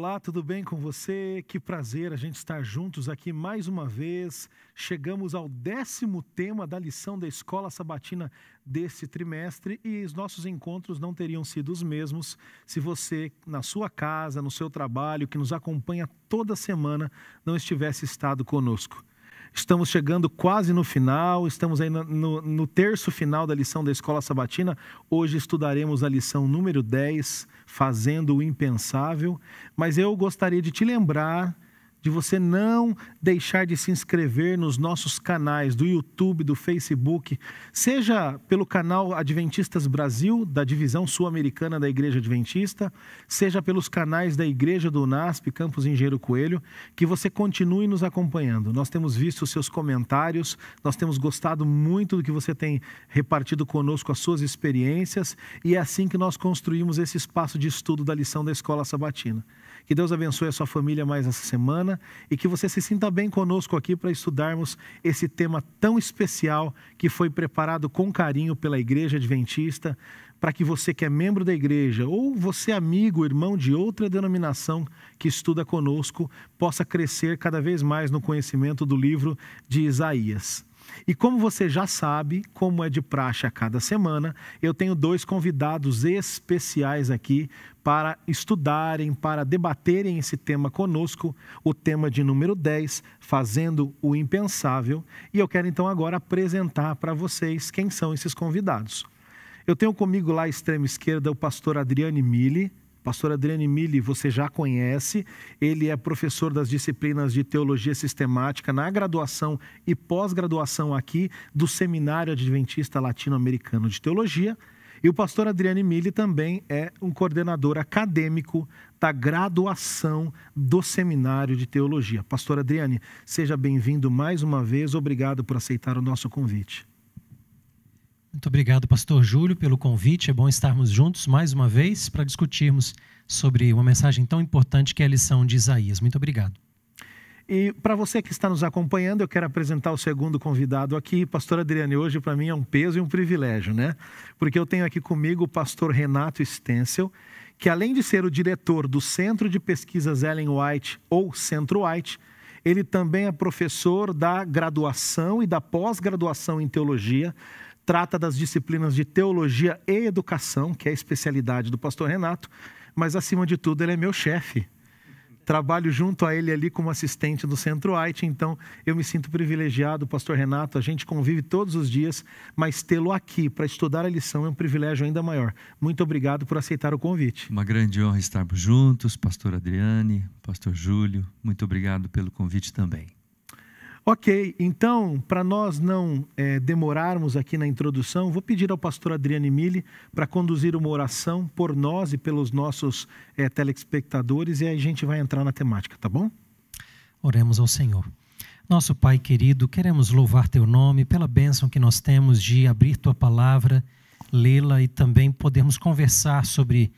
Olá, tudo bem com você? Que prazer a gente estar juntos aqui mais uma vez. Chegamos ao 10º tema da lição da Escola Sabatina desse trimestre e os nossos encontros não teriam sido os mesmos se você, na sua casa, no seu trabalho, que nos acompanha toda semana, não estivesse estado conosco. Estamos chegando quase no final, estamos aí no terço final da lição da Escola Sabatina. Hoje estudaremos a lição número 10, Fazendo o Impensável. Mas eu gostaria de te lembrar de você não deixar de se inscrever nos nossos canais do YouTube, do Facebook, seja pelo canal Adventistas Brasil, da divisão sul-americana da Igreja Adventista, seja pelos canais da Igreja do UNASP, Campus Engenheiro Coelho, que você continue nos acompanhando. Nós temos visto os seus comentários, nós temos gostado muito do que você tem repartido conosco, as suas experiências, e é assim que nós construímos esse espaço de estudo da lição da Escola Sabatina. Que Deus abençoe a sua família mais essa semana e que você se sinta bem conosco aqui para estudarmos esse tema tão especial que foi preparado com carinho pela Igreja Adventista, para que você que é membro da igreja ou você amigo, irmão de outra denominação que estuda conosco, possa crescer cada vez mais no conhecimento do livro de Isaías. E como você já sabe, como é de praxe a cada semana, eu tenho 2 convidados especiais aqui para estudarem, para debaterem esse tema conosco, o tema de número 10, Fazendo o Impensável. E eu quero então agora apresentar para vocês quem são esses convidados. Eu tenho comigo lá à extrema esquerda o pastor Adriane Mille. Pastor Adriane Mille, você já conhece, ele é professor das disciplinas de Teologia Sistemática na graduação e pós-graduação aqui do Seminário Adventista Latino-Americano de Teologia. E o pastor Adriane Mille também é um coordenador acadêmico da graduação do Seminário de Teologia. Pastor Adriane, seja bem-vindo mais uma vez, obrigado por aceitar o nosso convite. Muito obrigado, pastor Júlio, pelo convite. É bom estarmos juntos mais uma vez para discutirmos sobre uma mensagem tão importante que é a lição de Isaías. Muito obrigado. E para você que está nos acompanhando, eu quero apresentar o segundo convidado aqui. Pastor Adriane, hoje para mim é um peso e um privilégio, né? Porque eu tenho aqui comigo o pastor Renato Stencel, que além de ser o diretor do Centro de Pesquisas Ellen White, ou Centro White, ele também é professor da graduação e da pós-graduação em teologia. Trata das disciplinas de teologia e educação, que é a especialidade do pastor Renato, mas acima de tudo ele é meu chefe. Trabalho junto a ele ali como assistente do Centro White, então eu me sinto privilegiado, pastor Renato, a gente convive todos os dias, mas tê-lo aqui para estudar a lição é um privilégio ainda maior. Muito obrigado por aceitar o convite. Uma grande honra estarmos juntos, pastor Adriane, pastor Júlio, muito obrigado pelo convite também. Ok, então, para nós não demorarmos aqui na introdução, vou pedir ao pastor Adriane Mille para conduzir uma oração por nós e pelos nossos telespectadores e aí a gente vai entrar na temática, tá bom? Oremos ao Senhor. Nosso Pai querido, queremos louvar Teu nome pela bênção que nós temos de abrir Tua palavra, lê-la e também podermos conversar sobre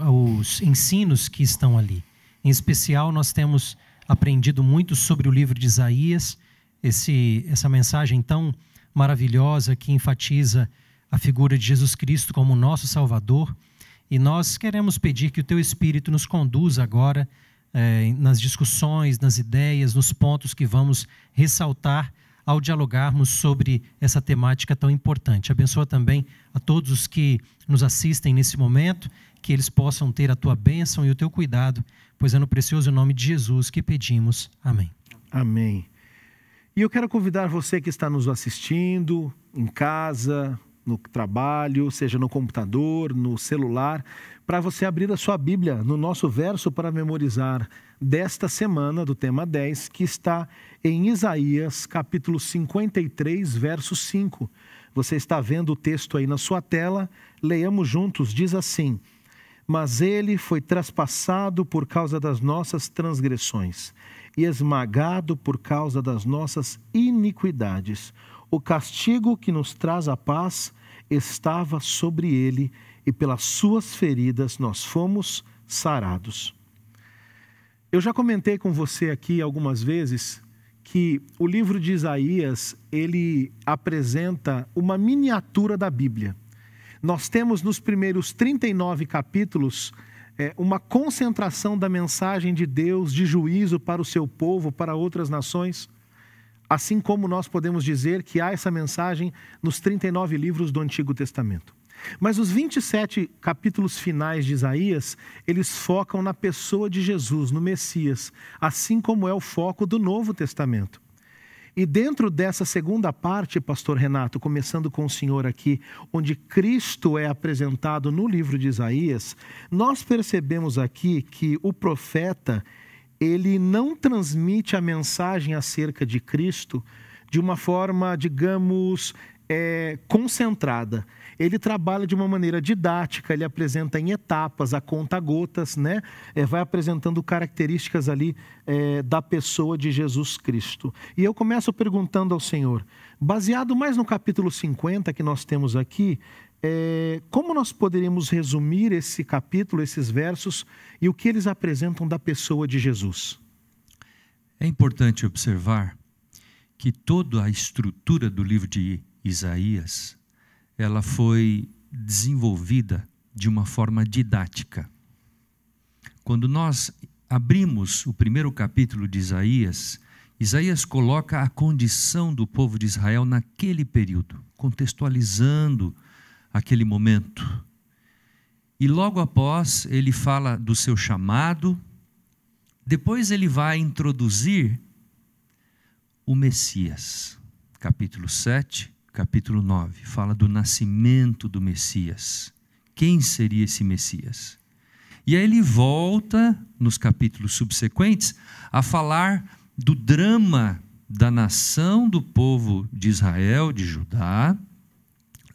os ensinos que estão ali. Em especial, nós temos aprendido muito sobre o livro de Isaías, essa mensagem tão maravilhosa que enfatiza a figura de Jesus Cristo como nosso Salvador. E nós queremos pedir que o Teu Espírito nos conduza agora nas discussões, nas ideias, nos pontos que vamos ressaltar ao dialogarmos sobre essa temática tão importante. Abençoa também a todos os que nos assistem nesse momento, que eles possam ter a Tua bênção e o Teu cuidado, pois é no precioso nome de Jesus que pedimos. Amém. Amém. E eu quero convidar você que está nos assistindo, em casa, no trabalho, seja no computador, no celular, para você abrir a sua Bíblia no nosso verso para memorizar desta semana, do tema 10, que está em Isaías, capítulo 53, verso 5. Você está vendo o texto aí na sua tela, leiamos juntos, diz assim: mas ele foi traspassado por causa das nossas transgressões e esmagado por causa das nossas iniquidades. O castigo que nos traz a paz estava sobre ele e pelas suas feridas nós fomos sarados. Eu já comentei com você aqui algumas vezes que o livro de Isaías, ele apresenta uma miniatura da Bíblia. Nós temos nos primeiros 39 capítulos uma concentração da mensagem de Deus de juízo para o seu povo, para outras nações. Assim como nós podemos dizer que há essa mensagem nos 39 livros do Antigo Testamento. Mas os 27 capítulos finais de Isaías, eles focam na pessoa de Jesus, no Messias, assim como é o foco do Novo Testamento. E dentro dessa segunda parte, pastor Renato, começando com o senhor aqui, onde Cristo é apresentado no livro de Isaías, nós percebemos aqui que o profeta, ele não transmite a mensagem acerca de Cristo de uma forma, digamos, concentrada. Ele trabalha de uma maneira didática, ele apresenta em etapas, a conta-gotas, né? Vai apresentando características ali da pessoa de Jesus Cristo. E eu começo perguntando ao Senhor, baseado mais no capítulo 50 que nós temos aqui, como nós poderíamos resumir esse capítulo, esses versos, e o que eles apresentam da pessoa de Jesus? É importante observar que toda a estrutura do livro de Isaías, ela foi desenvolvida de uma forma didática. Quando nós abrimos o primeiro capítulo de Isaías, Isaías coloca a condição do povo de Israel naquele período, contextualizando aquele momento. E logo após ele fala do seu chamado, depois ele vai introduzir o Messias. Capítulo 7, capítulo 9, fala do nascimento do Messias. Quem seria esse Messias? E aí ele volta, nos capítulos subsequentes, a falar do drama da nação do povo de Israel, de Judá,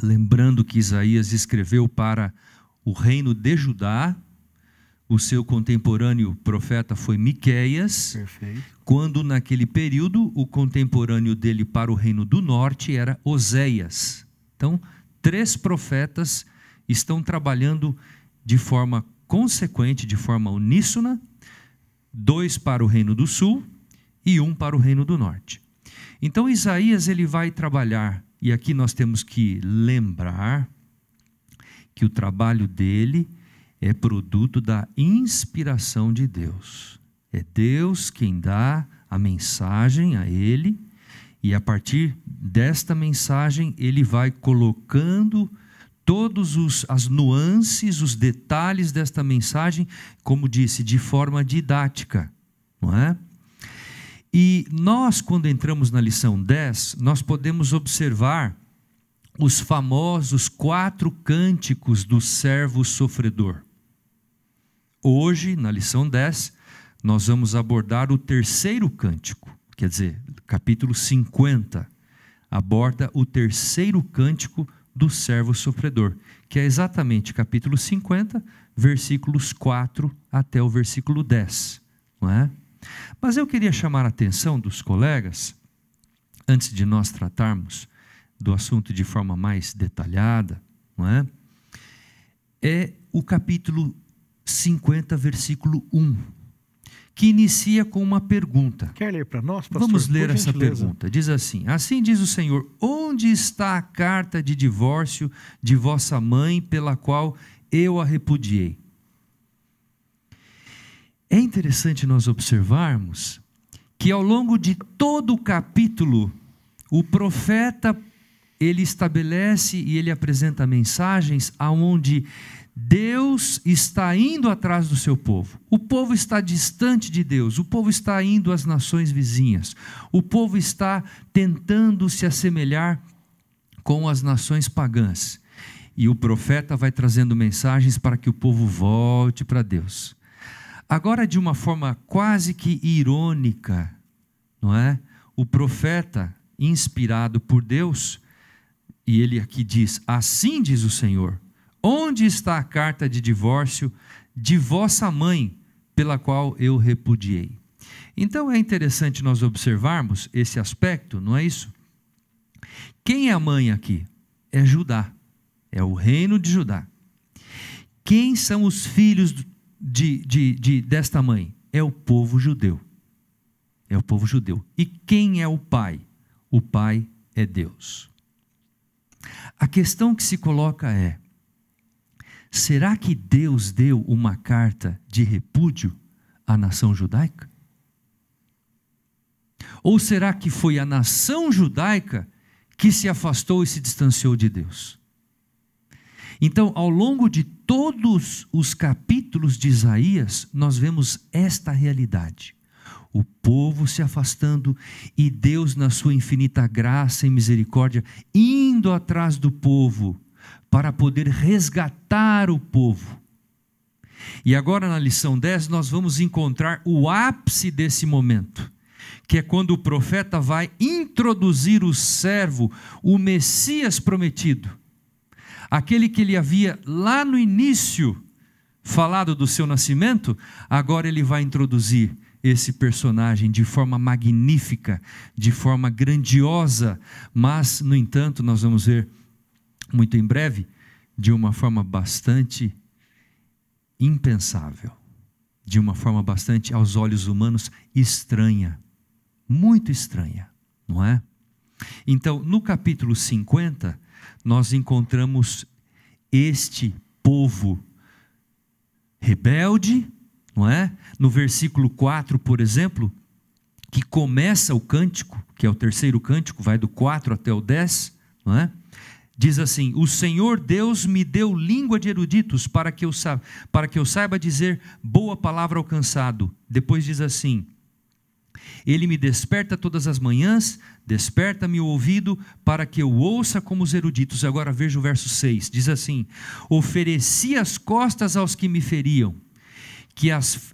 lembrando que Isaías escreveu para o reino de Judá, o seu contemporâneo profeta foi Miqueias. Perfeito. Quando naquele período o contemporâneo dele para o reino do norte era Oséias. Então, 3 profetas estão trabalhando de forma consequente, de forma uníssona, 2 para o reino do sul e 1 para o reino do norte. Então Isaías ele vai trabalhar, e aqui nós temos que lembrar que o trabalho dele é produto da inspiração de Deus. É Deus quem dá a mensagem a ele, e a partir desta mensagem ele vai colocando todas as nuances, os detalhes desta mensagem, como disse, de forma didática, não é? E nós, quando entramos na lição 10, nós podemos observar os famosos 4 cânticos do servo sofredor. Hoje, na lição 10, nós vamos abordar o 3º cântico, quer dizer, capítulo 50, aborda o 3º cântico do servo sofredor, que é exatamente capítulo 50, versículos 4 até o versículo 10, não é? Mas eu queria chamar a atenção dos colegas, antes de nós tratarmos do assunto de forma mais detalhada, não é? É o capítulo 50, versículo 1, que inicia com uma pergunta. Quer ler para nós, pastor? Vamos ler Por essa gentileza. pergunta. Diz assim: assim diz o Senhor, onde está a carta de divórcio de vossa mãe, pela qual eu a repudiei? É interessante nós observarmos que ao longo de todo o capítulo, o profeta, ele estabelece e ele apresenta mensagens aonde Deus está indo atrás do seu povo. O povo está distante de Deus, o povo está indo às nações vizinhas, o povo está tentando se assemelhar com as nações pagãs. E o profeta vai trazendo mensagens para que o povo volte para Deus. Agora, de uma forma quase que irônica, não é? O profeta, inspirado por Deus, e ele aqui diz: assim diz o Senhor, onde está a carta de divórcio de vossa mãe, pela qual eu repudiei? Então é interessante nós observarmos esse aspecto, não é isso? Quem é a mãe aqui? É Judá, é o reino de Judá. Quem são os filhos desta mãe? É o povo judeu. É o povo judeu. E quem é o pai? O pai é Deus. A questão que se coloca é: será que Deus deu uma carta de repúdio à nação judaica? Ou será que foi a nação judaica que se afastou e se distanciou de Deus? Então, ao longo de todos os capítulos de Isaías, nós vemos esta realidade. O povo se afastando e Deus, na sua infinita graça e misericórdia, indo atrás do povo para poder resgatar o povo. E agora, na lição 10, nós vamos encontrar o ápice desse momento, que é quando o profeta vai introduzir o servo, o Messias prometido, aquele que ele havia lá no início falado do seu nascimento. Agora ele vai introduzir esse personagem de forma magnífica, de forma grandiosa, mas, no entanto, nós vamos ver muito em breve, de uma forma bastante impensável, de uma forma bastante, aos olhos humanos, estranha, muito estranha, não é? Então, no capítulo 50, nós encontramos este povo rebelde, não é? No versículo 4, por exemplo, que começa o cântico, que é o terceiro cântico, vai do 4 até o 10, não é? Diz assim: o Senhor Deus me deu língua de eruditos para que eu saiba dizer boa palavra ao cansado. Depois diz assim: Ele me desperta todas as manhãs, desperta-me o ouvido para que eu ouça como os eruditos. Agora veja o verso 6, diz assim: ofereci as costas aos que me feriam,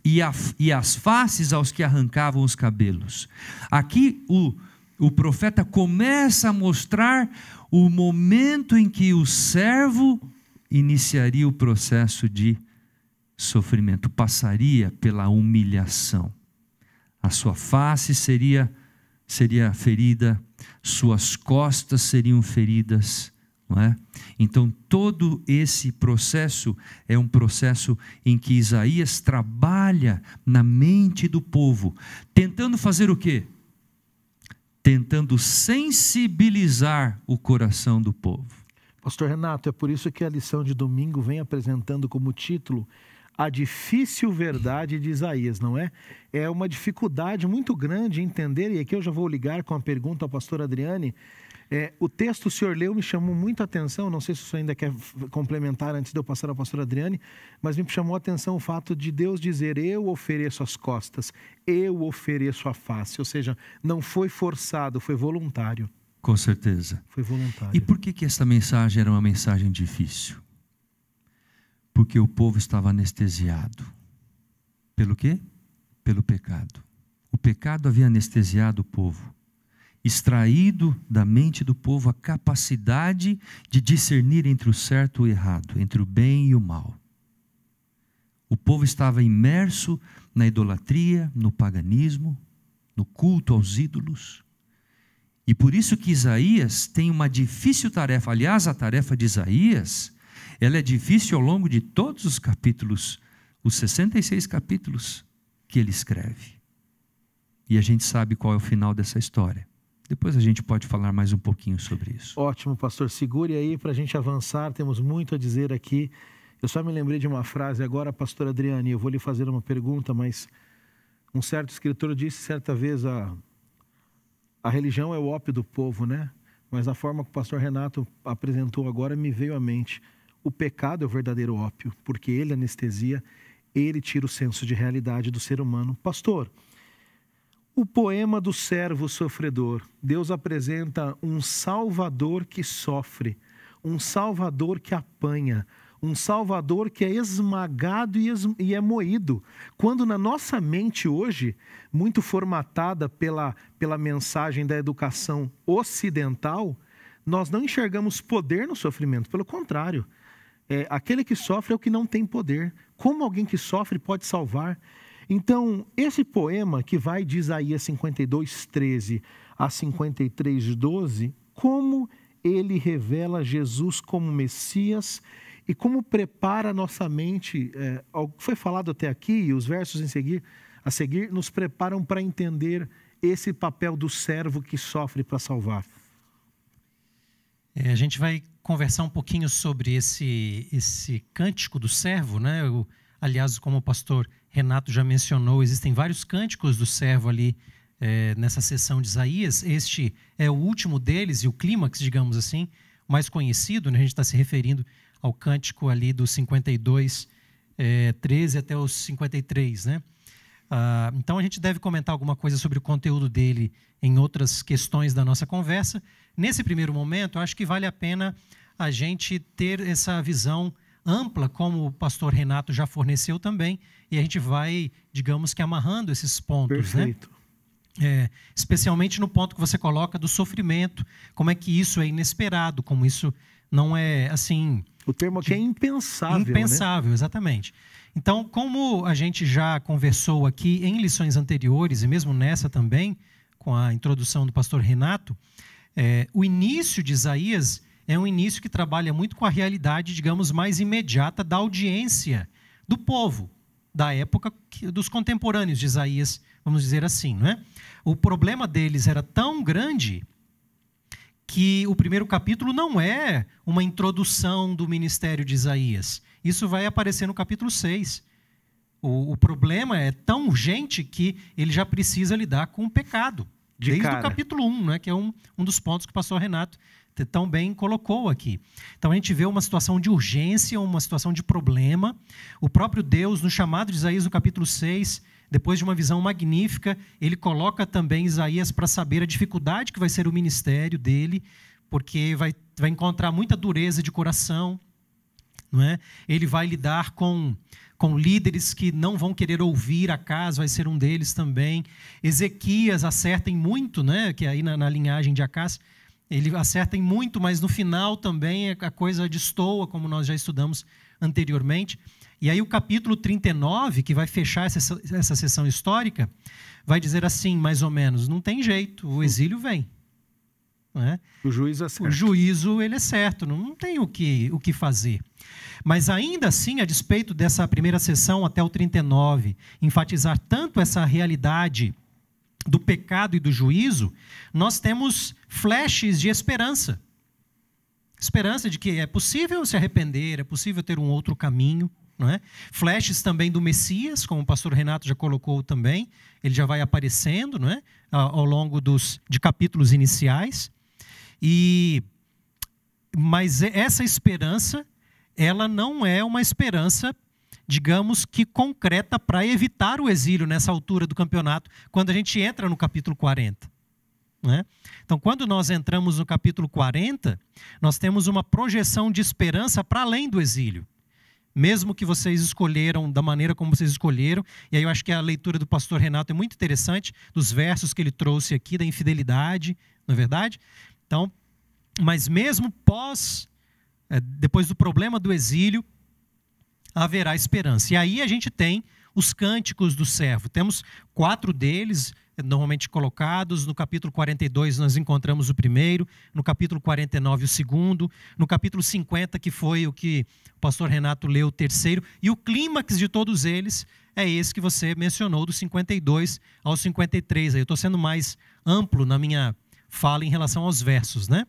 e as faces aos que arrancavam os cabelos. Aqui o profeta começa a mostrar o momento em que o servo iniciaria o processo de sofrimento, passaria pela humilhação. A sua face seria ferida, suas costas seriam feridas, não é? Então todo esse processo é um processo em que Isaías trabalha na mente do povo, tentando fazer o quê? Tentando sensibilizar o coração do povo. Pastor Renato, é por isso que a lição de domingo vem apresentando como título a difícil verdade de Isaías, não é? É uma dificuldade muito grande entender, e aqui eu já vou ligar com a pergunta ao pastor Adriane. O texto o senhor leu me chamou muito a atenção, não sei se o senhor ainda quer complementar antes de eu passar ao pastor Adriane, mas me chamou a atenção o fato de Deus dizer: eu ofereço as costas, eu ofereço a face, ou seja, não foi forçado, foi voluntário. Com certeza. Foi voluntário. E por que essa mensagem era uma mensagem difícil? Porque o povo estava anestesiado. Pelo quê? Pelo pecado. O pecado havia anestesiado o povo, extraído da mente do povo a capacidade de discernir entre o certo e o errado, entre o bem e o mal. O povo estava imerso na idolatria, no paganismo, no culto aos ídolos. E por isso que Isaías tem uma difícil tarefa. Aliás, a tarefa de Isaías, ela é difícil ao longo de todos os capítulos, os 66 capítulos que ele escreve. E a gente sabe qual é o final dessa história. Depois a gente pode falar mais um pouquinho sobre isso. Ótimo, pastor. Segure aí para a gente avançar, temos muito a dizer aqui. Eu só me lembrei de uma frase agora, pastor Adriane, eu vou lhe fazer uma pergunta, mas um certo escritor disse certa vez: a religião é o ópio do povo, né? Mas a forma que o pastor Renato apresentou agora me veio à mente. O pecado é o verdadeiro ópio, porque ele anestesia, ele tira o senso de realidade do ser humano. Pastor, o poema do servo sofredor, Deus apresenta um Salvador que sofre, um Salvador que apanha, um Salvador que é esmagado e é moído. Quando na nossa mente hoje, muito formatada pela mensagem da educação ocidental, nós não enxergamos poder no sofrimento, pelo contrário. Aquele que sofre é o que não tem poder. Como alguém que sofre pode salvar? Então, esse poema que vai de Isaías 52:13 a 53:12, como ele revela Jesus como Messias e como prepara a nossa mente, ao que foi falado até aqui, e os versos a seguir nos preparam para entender esse papel do servo que sofre para salvar. A gente vai conversar um pouquinho sobre esse cântico do servo, né? Aliás, como o pastor Renato já mencionou, existem vários cânticos do servo ali nessa sessão de Isaías. Este é o último deles e o clímax, digamos assim, mais conhecido, né? A gente está se referindo ao cântico ali dos 52, 13 até os 53, né? Então a gente deve comentar alguma coisa sobre o conteúdo dele em outras questões da nossa conversa. Nesse primeiro momento, eu acho que vale a pena a gente ter essa visão ampla, como o pastor Renato já forneceu também, e a gente vai, digamos que, amarrando esses pontos. Perfeito. Né? Especialmente no ponto que você coloca do sofrimento, como é que isso é inesperado, como isso não é assim... O termo aqui é impensável. Impensável, né? Exatamente. Então, como a gente já conversou aqui em lições anteriores, e mesmo nessa também, com a introdução do pastor Renato, o início de Isaías é um início que trabalha muito com a realidade, digamos, mais imediata da audiência do povo, da época dos contemporâneos de Isaías, vamos dizer assim, não é? O problema deles era tão grande que o primeiro capítulo não é uma introdução do ministério de Isaías. Isso vai aparecer no capítulo 6. O problema é tão urgente que ele já precisa lidar com o pecado. Desde o capítulo 1, né, que é um dos pontos que o pastor Renato tão bem colocou aqui. Então a gente vê uma situação de urgência, uma situação de problema. O próprio Deus, no chamado de Isaías, no capítulo 6, depois de uma visão magnífica, ele coloca também Isaías para saber a dificuldade que vai ser o ministério dele, porque vai encontrar muita dureza de coração, não é? Ele vai lidar com líderes que não vão querer ouvir. Acas vai ser um deles também. Ezequias acerta em muito, né? Que aí na linhagem de Acas, ele acerta em muito, mas no final também a coisa destoa, como nós já estudamos anteriormente. E aí o capítulo 39, que vai fechar essa sessão histórica, vai dizer assim, mais ou menos, não tem jeito, o exílio vem. Não é? O juízo é certo. O juízo, ele é certo, não tem o que fazer. Mas ainda assim, a despeito dessa primeira sessão até o 39, enfatizar tanto essa realidade do pecado e do juízo, nós temos flashes de esperança. Esperança de que é possível se arrepender, é possível ter um outro caminho. Não é? Flashes também do Messias, como o pastor Renato já colocou também, ele já vai aparecendo, não é? Ao longo de capítulos iniciais. Mas essa esperança, ela não é uma esperança, digamos que concreta para evitar o exílio nessa altura do campeonato, quando a gente entra no capítulo 40. Não é? Então, quando nós entramos no capítulo 40, nós temos uma projeção de esperança para além do exílio. Mesmo que vocês escolheram da maneira como vocês escolheram, e aí eu acho que a leitura do pastor Renato é muito interessante, dos versos que ele trouxe aqui, da infidelidade, não é verdade? Então, mas mesmo depois do problema do exílio, haverá esperança. E aí a gente tem os cânticos do servo. Temos 4 deles, normalmente colocados. No capítulo 42 nós encontramos o primeiro, no capítulo 49 o segundo, no capítulo 50, que foi o que o pastor Renato leu, o terceiro, e o clímax de todos eles é esse que você mencionou, do 52 ao 53. Aí eu estou sendo mais amplo na minha fala em relação aos versos, né?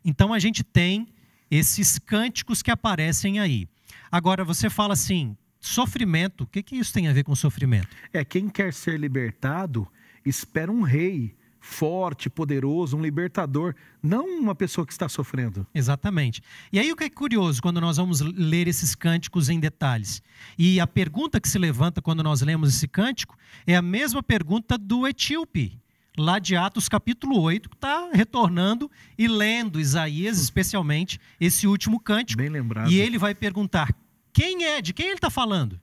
Então a gente tem esses cânticos que aparecem aí. Agora você fala assim, sofrimento, o que isso tem a ver com sofrimento? Quem quer ser libertado espera um rei forte, poderoso, um libertador, não uma pessoa que está sofrendo. Exatamente. E aí o que é curioso quando nós vamos ler esses cânticos em detalhes? E a pergunta que se levanta quando nós lemos esse cântico é a mesma pergunta do etíope, lá de Atos capítulo 8, que está retornando e lendo Isaías, especialmente esse último cântico. Bem lembrado. E ele vai perguntar, de quem ele está falando?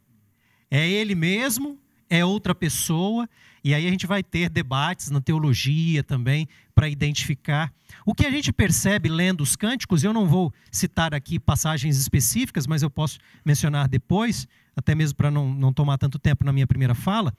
É ele mesmo? É outra pessoa? E aí a gente vai ter debates na teologia também para identificar. O que a gente percebe lendo os cânticos, eu não vou citar aqui passagens específicas, mas eu posso mencionar depois, até mesmo para não tomar tanto tempo na minha primeira fala,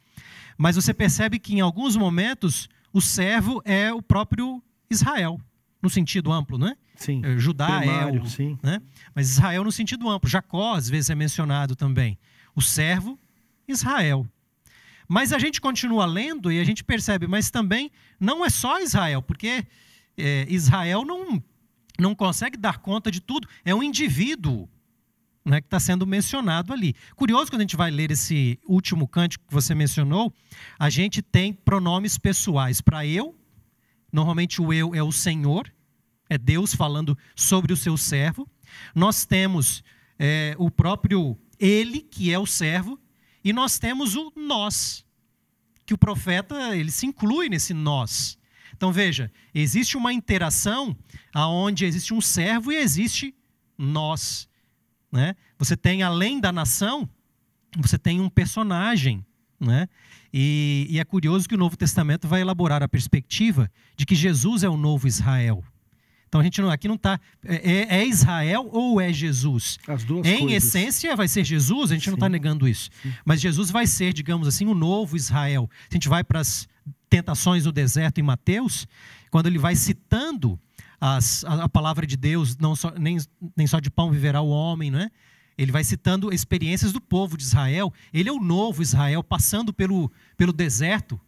mas você percebe que em alguns momentos o servo é o próprio Israel, no sentido amplo, não é? Sim. Judá primário, sim. Né? Mas Israel no sentido amplo. Jacó, às vezes, é mencionado também. O servo, Israel. Mas a gente continua lendo e a gente percebe, mas também não é só Israel, porque Israel não consegue dar conta de tudo. É um indivíduo, né, que está sendo mencionado ali. Curioso, quando a gente vai ler esse último cântico que você mencionou, a gente tem pronomes pessoais para eu. Normalmente o eu é o Senhor, é Deus falando sobre o seu servo. Nós temos o próprio ele, que é o servo, e nós temos o nós, que o profeta ele se inclui nesse nós. Então veja, existe uma interação onde existe um servo e existe nós. Né? Você tem, além da nação, você tem um personagem. Né? E é curioso que o Novo Testamento vai elaborar a perspectiva de que Jesus é o novo Israel. Então a gente aqui não está... É Israel ou é Jesus? As duas em coisas. Essência vai ser Jesus, a gente não está negando isso. Sim. Mas Jesus vai ser, digamos assim, o novo Israel. Se a gente vai para as tentações no deserto em Mateus, quando ele vai citando a palavra de Deus, nem só de pão viverá o homem, não é? Ele vai citando experiências do povo de Israel. Ele é o novo Israel, passando pelo deserto,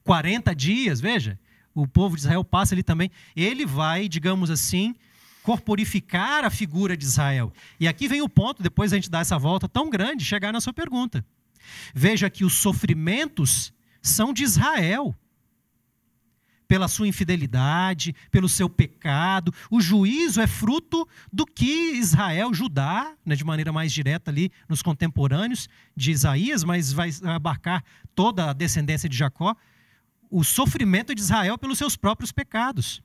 40 dias, veja. O povo de Israel passa ali também. Ele vai, digamos assim, corporificar a figura de Israel. E aqui vem o ponto, depois a gente dá essa volta tão grande, chegar na sua pergunta. Veja que os sofrimentos são de Israel. Pela sua infidelidade, pelo seu pecado. O juízo é fruto do que Israel, Judá, né, de maneira mais direta ali nos contemporâneos de Isaías, mas vai abarcar toda a descendência de Jacó. O sofrimento de Israel pelos seus próprios pecados.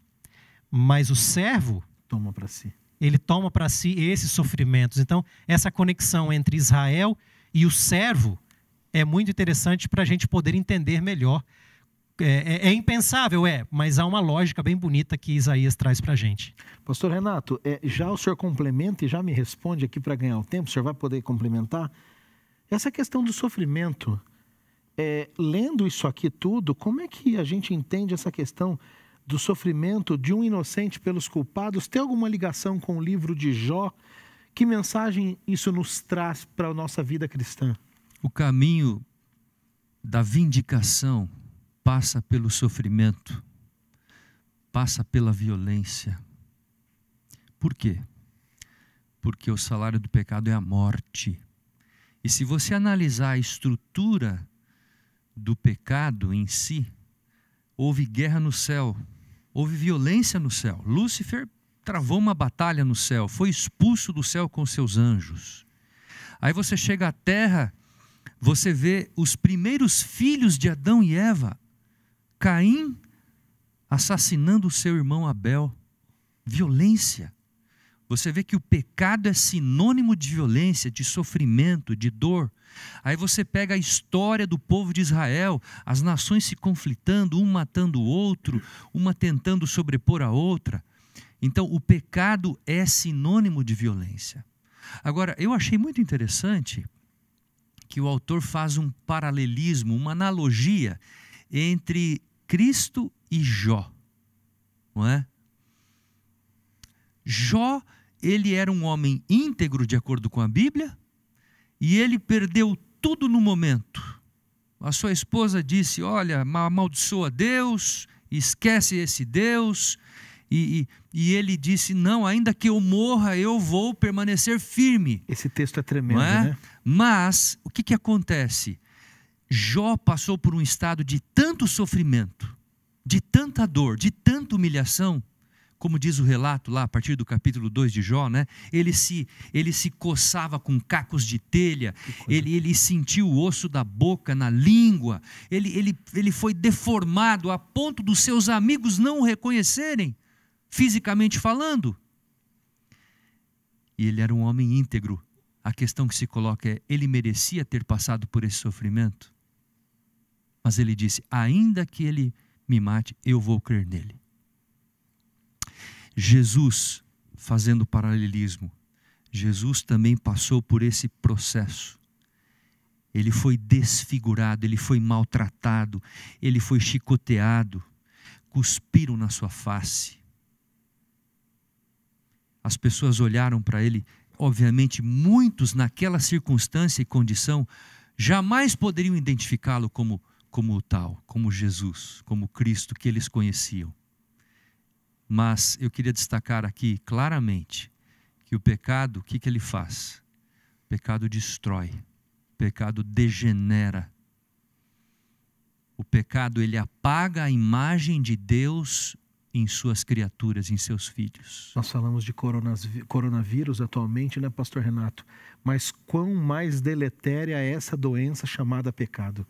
Mas o servo toma para si. Ele toma para si esses sofrimentos. Então, essa conexão entre Israel e o servo é muito interessante para a gente poder entender melhor. É impensável, mas há uma lógica bem bonita que Isaías traz para a gente. Pastor Renato, já o senhor complementa e já me responde aqui para ganhar o tempo, o senhor vai poder complementar? Essa questão do sofrimento, lendo isso aqui tudo, como é que a gente entende essa questão do sofrimento de um inocente pelos culpados? Tem alguma ligação com o livro de Jó? Que mensagem isso nos traz para a nossa vida cristã? O caminho da vindicação passa pelo sofrimento, passa pela violência. Por quê? Porque o salário do pecado é a morte. E se você analisar a estrutura do pecado em si, houve guerra no céu, houve violência no céu. Lúcifer travou uma batalha no céu, foi expulso do céu com seus anjos. Aí você chega à terra, você vê os primeiros filhos de Adão e Eva, Caim assassinando o seu irmão Abel. Violência. Você vê que o pecado é sinônimo de violência, de sofrimento, de dor. Aí você pega a história do povo de Israel, as nações se conflitando, um matando o outro, uma tentando sobrepor a outra. Então, o pecado é sinônimo de violência. Agora, eu achei muito interessante que o autor faz um paralelismo, uma analogia entre Cristo e Jó, não é? Jó, ele era um homem íntegro de acordo com a Bíblia e ele perdeu tudo no momento. A sua esposa disse, olha, amaldiçoa Deus, esquece esse Deus, e ele disse, não, ainda que eu morra, eu vou permanecer firme. Esse texto é tremendo, né? Mas, o que acontece? Jó passou por um estado de tanto sofrimento, de tanta dor, de tanta humilhação, como diz o relato lá a partir do capítulo 2 de Jó, né? Ele se coçava com cacos de telha, ele sentiu o osso da boca na língua, ele foi deformado a ponto dos seus amigos não o reconhecerem, fisicamente falando. E ele era um homem íntegro. A questão que se coloca é, ele merecia ter passado por esse sofrimento? Mas ele disse, ainda que ele me mate, eu vou crer nele. Jesus, fazendo paralelismo, Jesus também passou por esse processo. Ele foi desfigurado, ele foi maltratado, ele foi chicoteado, cuspiram na sua face. As pessoas olharam para ele, obviamente muitos naquela circunstância e condição jamais poderiam identificá-lo como o tal, como Jesus, como Cristo que eles conheciam. Mas eu queria destacar aqui claramente que o pecado, o que ele faz? O pecado destrói, o pecado degenera. O pecado, ele apaga a imagem de Deus em suas criaturas, em seus filhos. Nós falamos de coronavírus atualmente, né, pastor Renato? Mas quão mais deletéria é essa doença chamada pecado?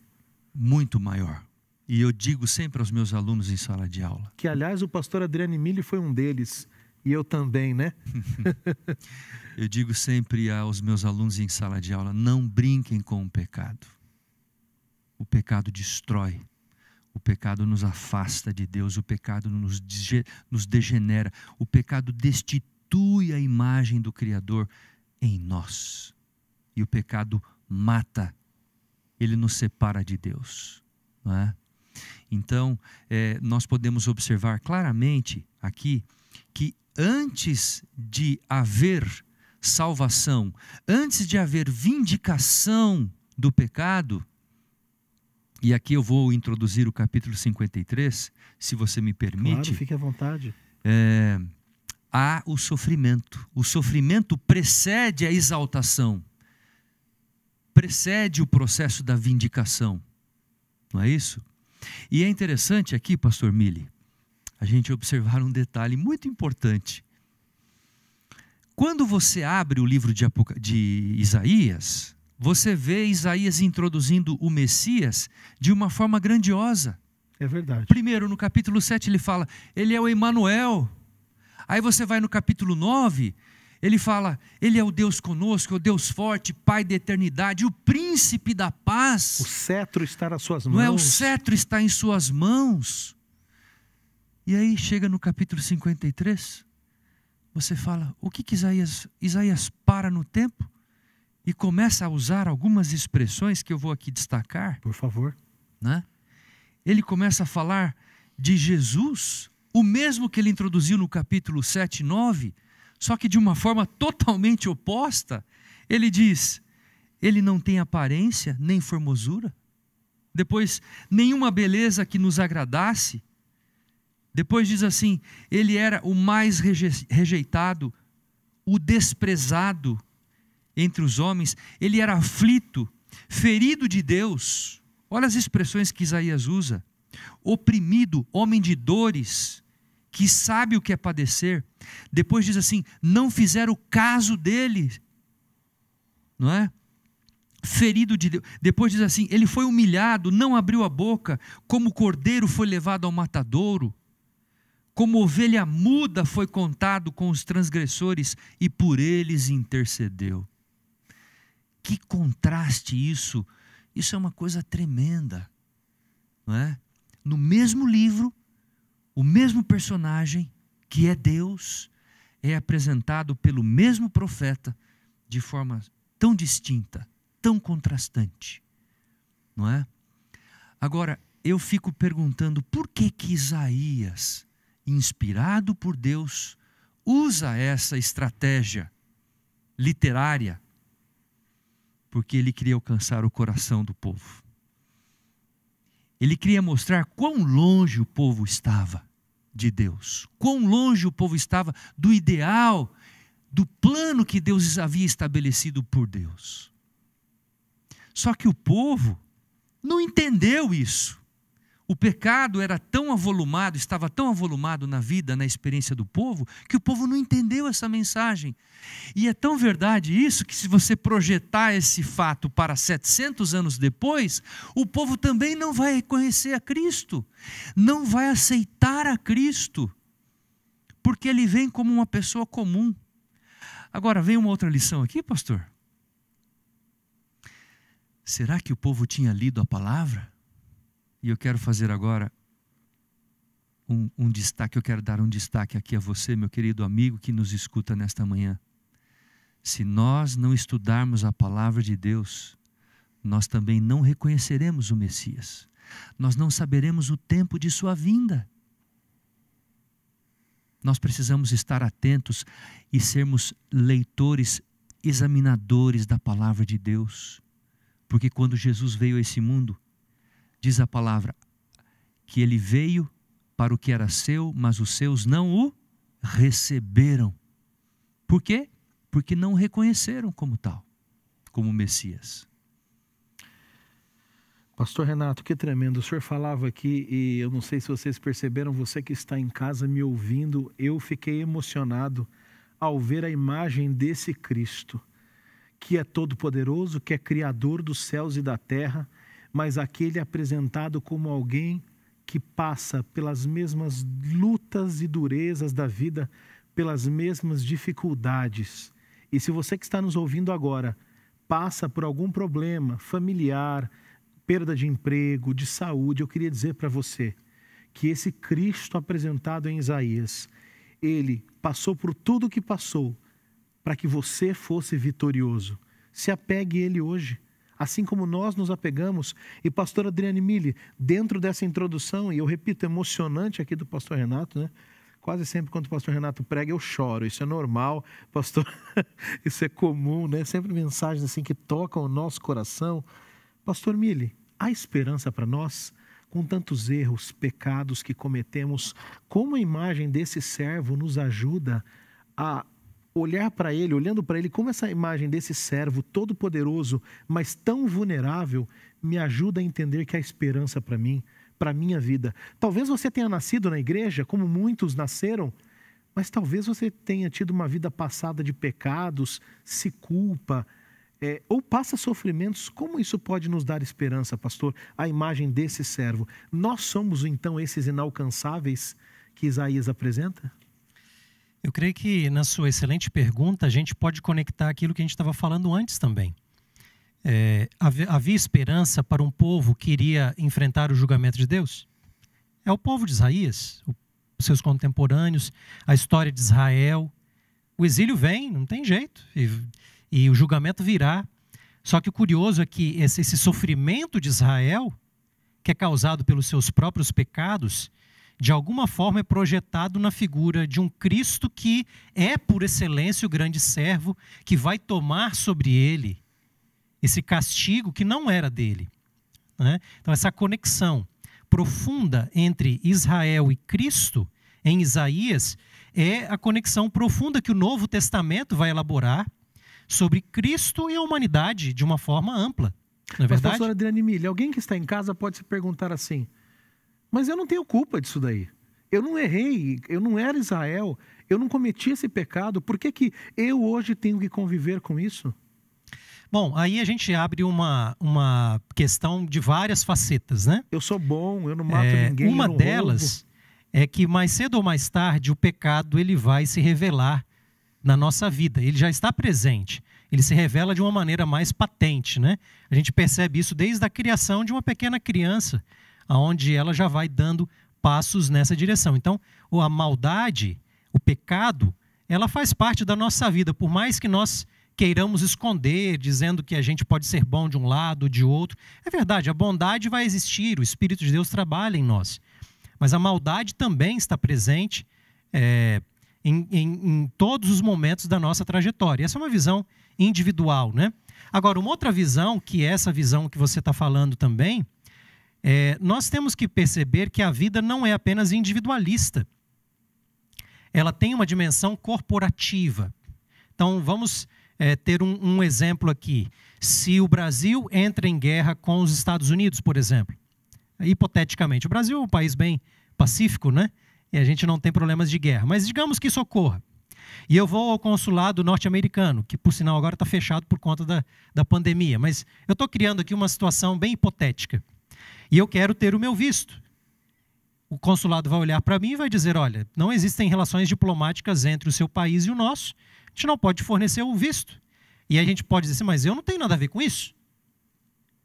Muito maior. E eu digo sempre aos meus alunos em sala de aula. Que, aliás, o pastor Adriano Mille foi um deles. E eu também, né? Eu digo sempre aos meus alunos em sala de aula, não brinquem com o pecado. O pecado destrói. O pecado nos afasta de Deus. O pecado nos degenera. O pecado destitui a imagem do Criador em nós. E o pecado mata. Ele nos separa de Deus. Não é? Então, nós podemos observar claramente aqui que antes de haver salvação, antes de haver vindicação do pecado, e aqui eu vou introduzir o capítulo 53, se você me permite. Claro, fique à vontade. Há o sofrimento. O sofrimento precede a exaltação, precede o processo da vindicação. Não é isso? E é interessante aqui, pastor Mille, a gente observar um detalhe muito importante. Quando você abre o livro de Isaías, você vê Isaías introduzindo o Messias de uma forma grandiosa. É verdade. Primeiro, no capítulo 7, ele fala, ele é o Emanuel. Aí você vai no capítulo 9, ele fala, ele é o Deus conosco, é o Deus forte, Pai da eternidade, o príncipe da paz. O cetro está nas suas mãos. Não é? O cetro está em suas mãos. E aí chega no capítulo 53, você fala, o que Isaías para no tempo e começa a usar algumas expressões que eu vou aqui destacar. Por favor. Né? Ele começa a falar de Jesus, o mesmo que ele introduziu no capítulo 7 e 9, só que de uma forma totalmente oposta. Ele diz, ele não tem aparência nem formosura. Depois, nenhuma beleza que nos agradasse. Depois diz assim, ele era o mais rejeitado, o desprezado entre os homens. Ele era aflito, ferido de Deus. Olha as expressões que Isaías usa. Oprimido, homem de dores, que sabe o que é padecer. Depois diz assim, não fizeram caso dele. Não é? Ferido de Deus. Depois diz assim, ele foi humilhado, não abriu a boca, como cordeiro foi levado ao matadouro, como ovelha muda foi contado com os transgressores e por eles intercedeu. Que contraste isso! Isso é uma coisa tremenda, não é? No mesmo livro, o mesmo personagem, que é Deus, é apresentado pelo mesmo profeta de forma tão distinta, tão contrastante, não é? Agora, eu fico perguntando por que Isaías, inspirado por Deus, usa essa estratégia literária? Porque ele queria alcançar o coração do povo. Ele queria mostrar quão longe o povo estava de Deus, quão longe o povo estava do ideal, do plano que Deus havia estabelecido por Deus. Só que o povo não entendeu isso. O pecado era tão avolumado, estava tão avolumado na vida, na experiência do povo, que o povo não entendeu essa mensagem. E é tão verdade isso, que se você projetar esse fato para 700 anos depois, o povo também não vai reconhecer a Cristo, não vai aceitar a Cristo, porque ele vem como uma pessoa comum. Agora, vem uma outra lição aqui, pastor. Será que o povo tinha lido a palavra? E eu quero fazer agora um destaque, eu quero dar um destaque aqui a você, meu querido amigo que nos escuta nesta manhã. Se nós não estudarmos a palavra de Deus, nós também não reconheceremos o Messias. Nós não saberemos o tempo de sua vinda. Nós precisamos estar atentos e sermos leitores, examinadores da palavra de Deus. Porque quando Jesus veio a esse mundo, diz a palavra que ele veio para o que era seu, mas os seus não o receberam. Por quê? Porque não reconheceram como tal, como Messias. Pastor Renato, que tremendo. O senhor falava aqui, e eu não sei se vocês perceberam, você que está em casa me ouvindo, eu fiquei emocionado ao ver a imagem desse Cristo, que é todo-poderoso, que é criador dos céus e da terra, mas aquele apresentado como alguém que passa pelas mesmas lutas e durezas da vida, pelas mesmas dificuldades. E se você que está nos ouvindo agora passa por algum problema familiar, perda de emprego, de saúde, eu queria dizer para você que esse Cristo apresentado em Isaías, ele passou por tudo o que passou para que você fosse vitorioso. Se apegue a ele hoje, assim como nós nos apegamos. E pastor Adriane Mille, dentro dessa introdução, e eu repito, emocionante aqui do pastor Renato, né? Quase sempre quando o pastor Renato prega eu choro, isso é normal, pastor, isso é comum, né? Sempre mensagens assim que tocam o nosso coração. Pastor Mille, há esperança para nós? Com tantos erros, pecados que cometemos, como a imagem desse servo nos ajuda a olhar para ele, olhando para ele, como essa imagem desse servo todo-poderoso, mas tão vulnerável, me ajuda a entender que há esperança para mim, para a minha vida. Talvez você tenha nascido na igreja, como muitos nasceram, mas talvez você tenha tido uma vida passada de pecados, se culpa, ou passa sofrimentos. Como isso pode nos dar esperança, pastor? A imagem desse servo. Nós somos, então, esses inalcançáveis que Isaías apresenta? Eu creio que, na sua excelente pergunta, a gente pode conectar aquilo que a gente estava falando antes também. Havia esperança para um povo que iria enfrentar o julgamento de Deus? É o povo de Isaías, os seus contemporâneos, a história de Israel. O exílio vem, não tem jeito, e o julgamento virá. Só que o curioso é que esse sofrimento de Israel, que é causado pelos seus próprios pecados, de alguma forma é projetado na figura de um Cristo que é, por excelência, o grande servo, que vai tomar sobre ele esse castigo que não era dele, né? Então, essa conexão profunda entre Israel e Cristo, em Isaías, é a conexão profunda que o Novo Testamento vai elaborar sobre Cristo e a humanidade de uma forma ampla, não é verdade? Mas, pastor Adriane Mille, alguém que está em casa pode se perguntar assim, mas eu não tenho culpa disso daí. Eu não errei, eu não era Israel, eu não cometi esse pecado, por que que eu hoje tenho que conviver com isso? Bom, aí a gente abre uma questão de várias facetas, né? Eu sou bom, eu não mato ninguém, uma delas é que mais cedo ou mais tarde o pecado ele vai se revelar na nossa vida. Ele já está presente, ele se revela de uma maneira mais patente, né? A gente percebe isso desde a criação de uma pequena criança, onde ela já vai dando passos nessa direção. Então, a maldade, o pecado, ela faz parte da nossa vida, por mais que nós queiramos esconder, dizendo que a gente pode ser bom de um lado ou de outro. É verdade, a bondade vai existir, o Espírito de Deus trabalha em nós. Mas a maldade também está presente em todos os momentos da nossa trajetória. Essa é uma visão individual, né? Agora, uma outra visão, que é essa visão que você está falando também, nós temos que perceber que a vida não é apenas individualista. Ela tem uma dimensão corporativa. Então, vamos ter um exemplo aqui. Se o Brasil entra em guerra com os Estados Unidos, por exemplo, hipoteticamente, o Brasil é um país bem pacífico, né? E a gente não tem problemas de guerra. Mas digamos que isso ocorra. E eu vou ao consulado norte-americano, que por sinal agora está fechado por conta da pandemia. Mas eu estou criando aqui uma situação bem hipotética. E eu quero ter o meu visto. O consulado vai olhar para mim e vai dizer, olha, não existem relações diplomáticas entre o seu país e o nosso, a gente não pode fornecer o visto. E aí a gente pode dizer assim, mas eu não tenho nada a ver com isso.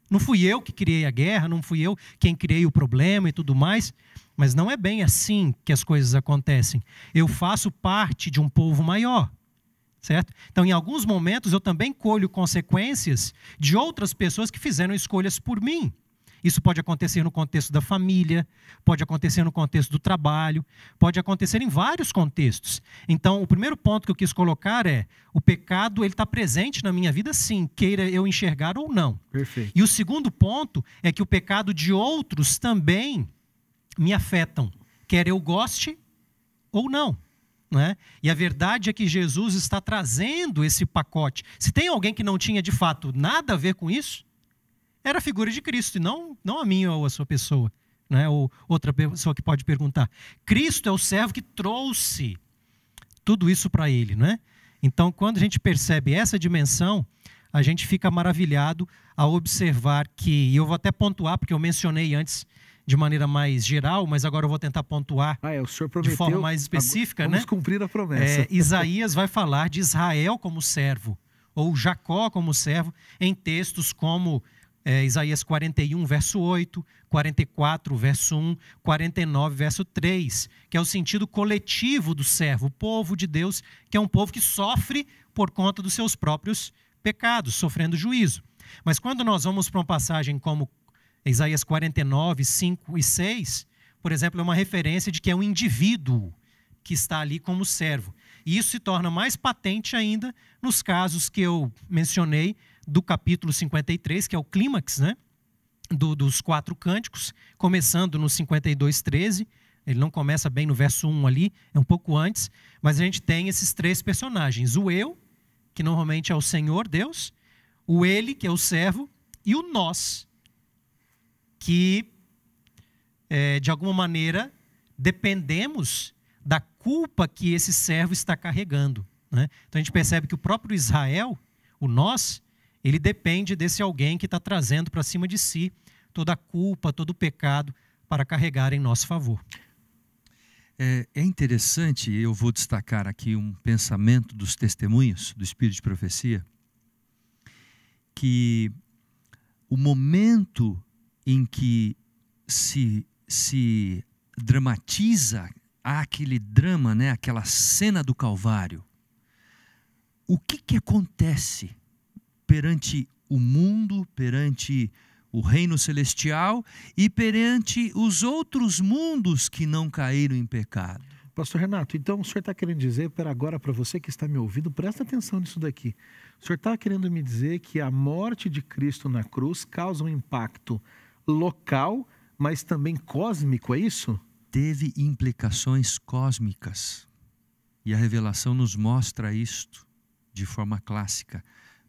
Não fui eu que criei a guerra, não fui eu quem criei o problema e tudo mais. Mas não é bem assim que as coisas acontecem. Eu faço parte de um povo maior, certo? Então, em alguns momentos, eu também colho consequências de outras pessoas que fizeram escolhas por mim. Isso pode acontecer no contexto da família, pode acontecer no contexto do trabalho, pode acontecer em vários contextos. Então, o primeiro ponto que eu quis colocar é, o pecado ele está presente na minha vida sim, queira eu enxergar ou não. Perfeito. E o segundo ponto é que o pecado de outros também me afetam, quer eu goste ou não. Né? E a verdade é que Jesus está trazendo esse pacote. Se tem alguém que não tinha de fato nada a ver com isso, era a figura de Cristo, e não a minha ou a sua pessoa, né? Ou outra pessoa que pode perguntar. Cristo é o servo que trouxe tudo isso para ele. Né? Então, quando a gente percebe essa dimensão, a gente fica maravilhado ao observar que, e eu vou até pontuar, porque eu mencionei antes de maneira mais geral, mas agora eu vou tentar pontuar o senhor prometeu, de forma mais específica. Vamos né? cumprir a promessa. Isaías vai falar de Israel como servo, ou Jacó como servo, em textos como Isaías 41, verso 8, 44, verso 1, 49, verso 3, que é o sentido coletivo do servo, o povo de Deus, que é um povo que sofre por conta dos seus próprios pecados, sofrendo juízo. Mas quando nós vamos para uma passagem como Isaías 49, 5 e 6, por exemplo, é uma referência de que é um indivíduo que está ali como servo. E isso se torna mais patente ainda nos casos que eu mencionei do capítulo 53, que é o clímax, né, dos 4 cânticos, começando no 52, 13. Ele não começa bem no verso 1 ali, é um pouco antes, mas a gente tem esses 3 personagens. O eu, que normalmente é o Senhor Deus, o ele, que é o servo, e o nós, que, de alguma maneira, dependemos da culpa que esse servo está carregando. Né? Então, a gente percebe que o próprio Israel, o nós, ele depende desse alguém que está trazendo para cima de si toda a culpa, todo o pecado para carregar em nosso favor. É interessante, eu vou destacar aqui um pensamento dos testemunhos do Espírito de Profecia, que o momento em que se dramatiza aquele drama, né, aquela cena do Calvário, o que acontece perante o mundo, perante o reino celestial e perante os outros mundos que não caíram em pecado? Pastor Renato, então o senhor está querendo dizer, agora para você que está me ouvindo, presta atenção nisso daqui. O senhor está querendo me dizer que a morte de Cristo na cruz causa um impacto local, mas também cósmico, é isso? Teve implicações cósmicas. E a revelação nos mostra isto de forma clássica.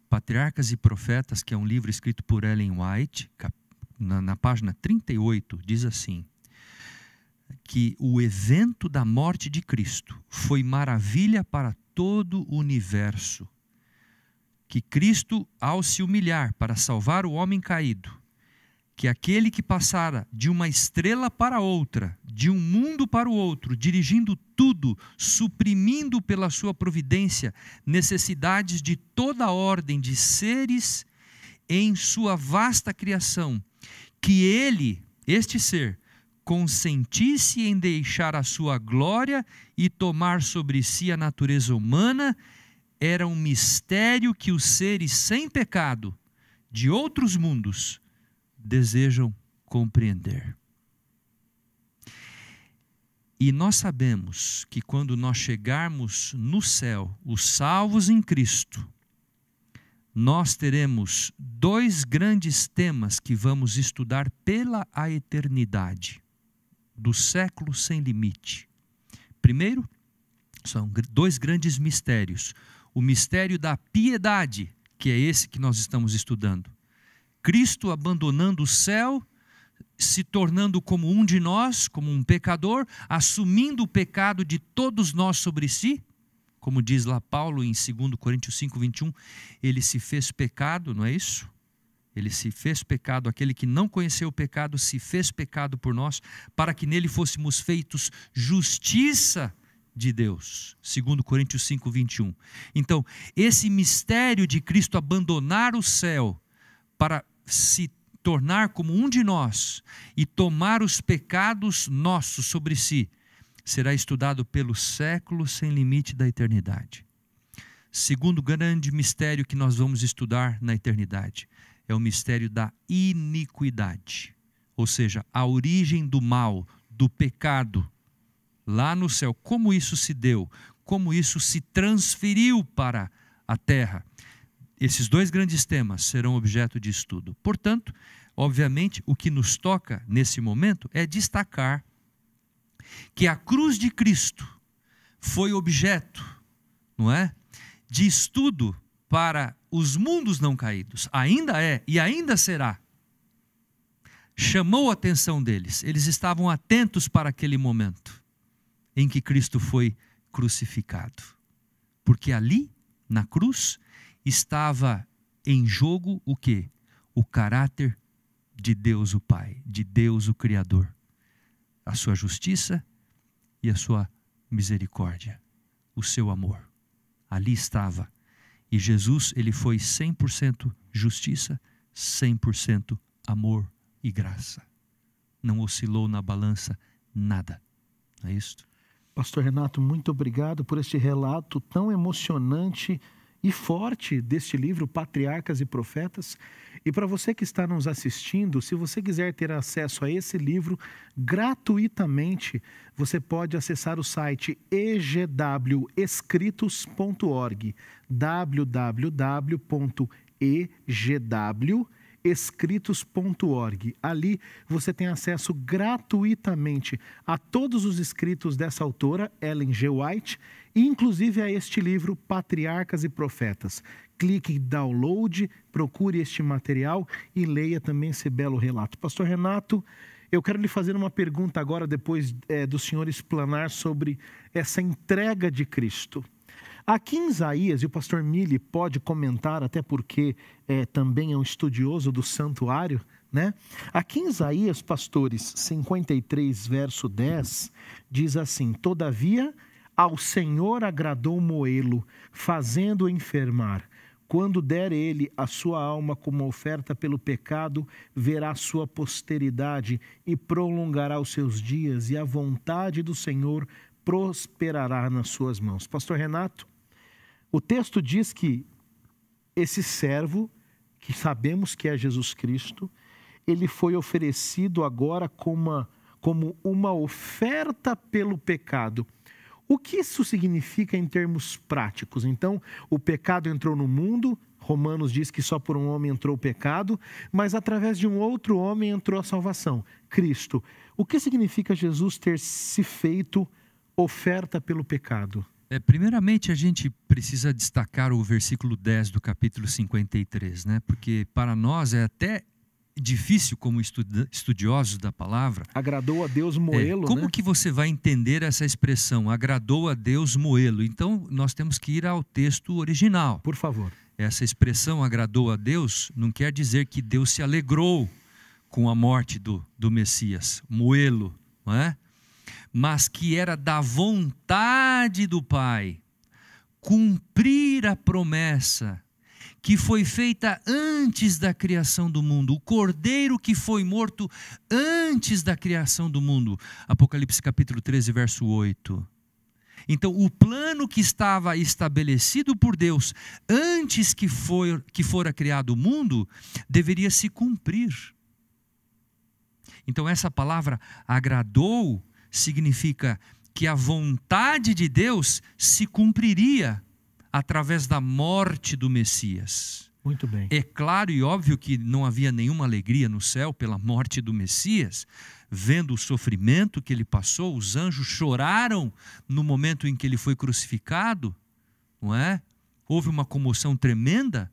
Patriarcas e Profetas, que é um livro escrito por Ellen White, na página 38, diz assim, que o evento da morte de Cristo foi maravilha para todo o universo. Que Cristo, ao se humilhar para salvar o homem caído, que aquele que passara de uma estrela para outra, de um mundo para o outro, dirigindo tudo, suprimindo pela sua providência necessidades de toda a ordem de seres em sua vasta criação, que ele, este ser, consentisse em deixar a sua glória e tomar sobre si a natureza humana, era um mistério que os seres sem pecado de outros mundos desejam compreender. E nós sabemos que quando nós chegarmos no céu, os salvos em Cristo, nós teremos 2 grandes temas que vamos estudar pela a eternidade, do século sem limite. Primeiro, são 2 grandes mistérios. O mistério da piedade, que é esse que nós estamos estudando. Cristo abandonando o céu, se tornando como um de nós, como um pecador, assumindo o pecado de todos nós sobre si, como diz lá Paulo em 2 Coríntios 5, 21, ele se fez pecado, não é isso? Ele se fez pecado, aquele que não conheceu o pecado se fez pecado por nós, para que nele fôssemos feitos justiça de Deus, 2 Coríntios 5, 21. Então, esse mistério de Cristo abandonar o céu para se tornar como um de nós e tomar os pecados nossos sobre si, será estudado pelo século sem limite da eternidade. Segundo grande mistério que nós vamos estudar na eternidade é o mistério da iniquidade, ou seja, a origem do mal, do pecado, lá no céu, como isso se deu, como isso se transferiu para a terra. Esses 2 grandes temas serão objeto de estudo. Portanto, obviamente, o que nos toca nesse momento é destacar que a cruz de Cristo foi objeto, não é, de estudo para os mundos não caídos, ainda é e ainda será, chamou a atenção deles. Eles estavam atentos para aquele momento em que Cristo foi crucificado, porque ali, na cruz, estava em jogo o quê? O caráter de Deus o Pai, de Deus o Criador, a sua justiça e a sua misericórdia, o seu amor. Ali estava. E Jesus, ele foi 100% justiça, 100% amor e graça. Não oscilou na balança nada. Não é isso? Pastor Renato, muito obrigado por este relato tão emocionante e forte deste livro, Patriarcas e Profetas. E para você que está nos assistindo, se você quiser ter acesso a esse livro gratuitamente, você pode acessar o site egwescritos.org, www.egwescritos.org. Ali você tem acesso gratuitamente a todos os escritos dessa autora, Ellen G. White, e inclusive a este livro, Patriarcas e Profetas. Clique em download, procure este material e leia também esse belo relato. Pastor Renato, eu quero lhe fazer uma pergunta agora, depois do senhor explanar sobre essa entrega de Cristo. Aqui em Isaías, e o pastor Mili pode comentar, até porque também é um estudioso do santuário, né? Aqui em Isaías, pastores, 53, verso 10, diz assim: todavia, ao Senhor agradou moê-lo, fazendo-o enfermar. Quando der ele a sua alma como oferta pelo pecado, verá sua posteridade e prolongará os seus dias, e a vontade do Senhor prosperará nas suas mãos. Pastor Renato, o texto diz que esse servo, que sabemos que é Jesus Cristo, ele foi oferecido agora como uma oferta pelo pecado. O que isso significa em termos práticos? Então, o pecado entrou no mundo, Romanos diz que só por um homem entrou o pecado, mas através de um outro homem entrou a salvação, Cristo. O que significa Jesus ter se feito oferta pelo pecado? Primeiramente, a gente precisa destacar o versículo 10 do capítulo 53, né? Porque para nós é até difícil, como estudiosos da palavra. Agradou a Deus moê-lo, como né? que você vai entender essa expressão, agradou a Deus moê-lo? Então, nós temos que ir ao texto original. Por favor. Essa expressão, agradou a Deus, não quer dizer que Deus se alegrou com a morte do Messias, moê-lo, não é? Mas que era da vontade do Pai cumprir a promessa que foi feita antes da criação do mundo, o cordeiro que foi morto antes da criação do mundo. Apocalipse capítulo 13, verso 8. Então, o plano que estava estabelecido por Deus antes que fora criado o mundo, deveria se cumprir. Então, essa palavra agradou significa que a vontade de Deus se cumpriria através da morte do Messias. Muito bem. É claro e óbvio que não havia nenhuma alegria no céu pela morte do Messias. Vendo o sofrimento que ele passou, os anjos choraram no momento em que ele foi crucificado, não é? Houve uma comoção tremenda.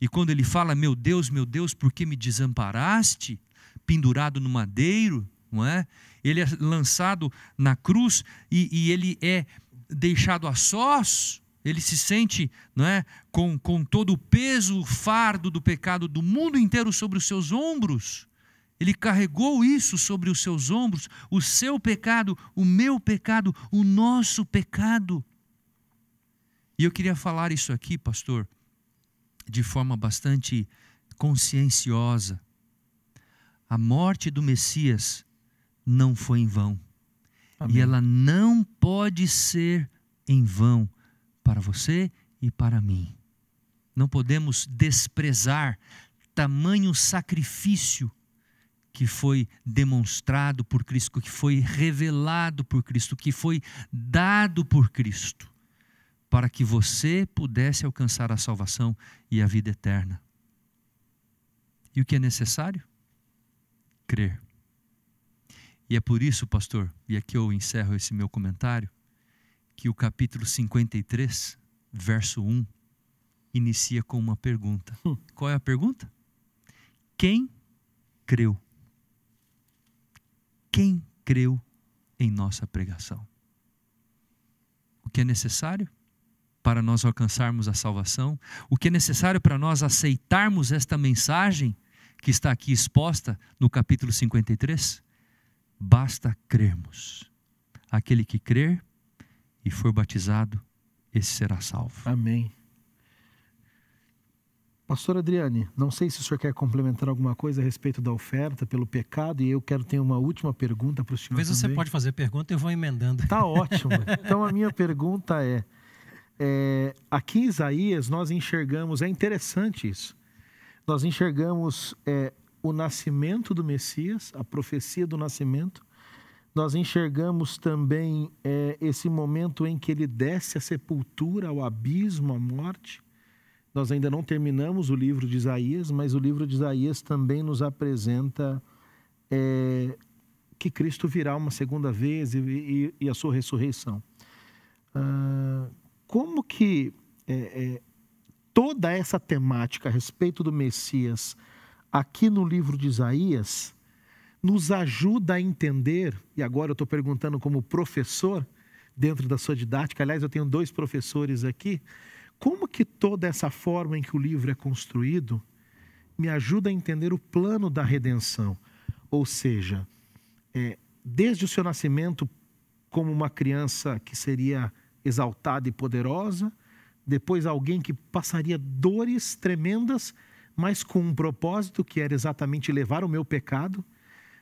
E quando ele fala, meu Deus, por que me desamparaste? Pendurado no madeiro, não é? Ele é lançado na cruz e ele é deixado a sós. Ele se sente, não é, com todo o peso, o fardo do pecado do mundo inteiro sobre os seus ombros. Ele carregou isso sobre os seus ombros, o seu pecado, o meu pecado, o nosso pecado. E eu queria falar isso aqui, pastor, de forma bastante conscienciosa. A morte do Messias não foi em vão. Amém. E ela não pode ser em vão para você e para mim. Não podemos desprezar tamanho sacrifício que foi demonstrado por Cristo, que foi revelado por Cristo, que foi dado por Cristo, para que você pudesse alcançar a salvação e a vida eterna. E o que é necessário? Crer. E é por isso, pastor, e aqui eu encerro esse meu comentário, que o capítulo 53, verso 1, inicia com uma pergunta. Qual é a pergunta? Quem creu? Quem creu em nossa pregação? O que é necessário para nós alcançarmos a salvação? O que é necessário para nós aceitarmos esta mensagem que está aqui exposta no capítulo 53? Basta crermos. Aquele que crer e for batizado, esse será salvo. Amém. Pastor Adriane, não sei se o senhor quer complementar alguma coisa a respeito da oferta pelo pecado, e eu quero ter uma última pergunta para o senhor. Talvez você pode fazer pergunta e eu vou emendando. Tá ótimo. Então a minha pergunta aqui em Isaías nós enxergamos, é interessante isso, nós enxergamos o nascimento do Messias, a profecia do nascimento, nós enxergamos também esse momento em que ele desce à sepultura, ao abismo, à morte. Nós ainda não terminamos o livro de Isaías, mas o livro de Isaías também nos apresenta que Cristo virá uma segunda vez e a sua ressurreição. Como que toda essa temática a respeito do Messias aqui no livro de Isaías nos ajuda a entender, e agora eu estou perguntando como professor dentro da sua didática, aliás, eu tenho 2 professores aqui, como que toda essa forma em que o livro é construído me ajuda a entender o plano da redenção? Ou seja, desde o seu nascimento como uma criança que seria exaltada e poderosa, depois alguém que passaria dores tremendas, mas com um propósito que era exatamente levar o meu pecado,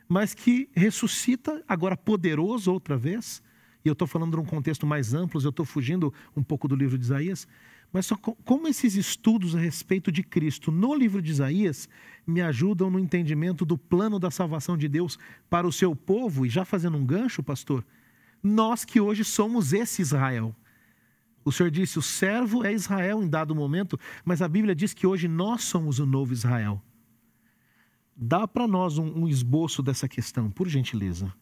mas que ressuscita agora poderoso outra vez. E eu estou falando de um contexto mais amplo, eu estou fugindo um pouco do livro de Isaías, mas só como esses estudos a respeito de Cristo no livro de Isaías me ajudam no entendimento do plano da salvação de Deus para o seu povo. E já fazendo um gancho, pastor, nós que hoje somos esse Israel. O senhor disse, o servo é Israel em dado momento, mas a Bíblia diz que hoje nós somos o novo Israel. Dá para nós um esboço dessa questão, por gentileza.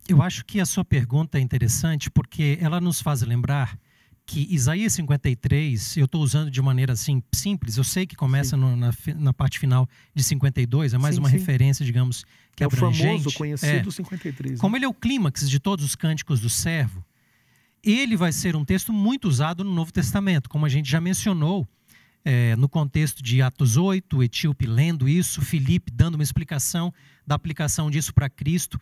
Eu acho que a sua pergunta é interessante porque ela nos faz lembrar que Isaías 53, eu estou usando de maneira assim simples, eu sei que começa na parte final de 52, é mais uma referência, digamos, que é abrangente. O famoso, conhecido 53. Como ele é o clímax de todos os cânticos do servo, ele vai ser um texto muito usado no Novo Testamento, como a gente já mencionou, no contexto de Atos 8, o etíope lendo isso, Filipe dando uma explicação da aplicação disso para Cristo.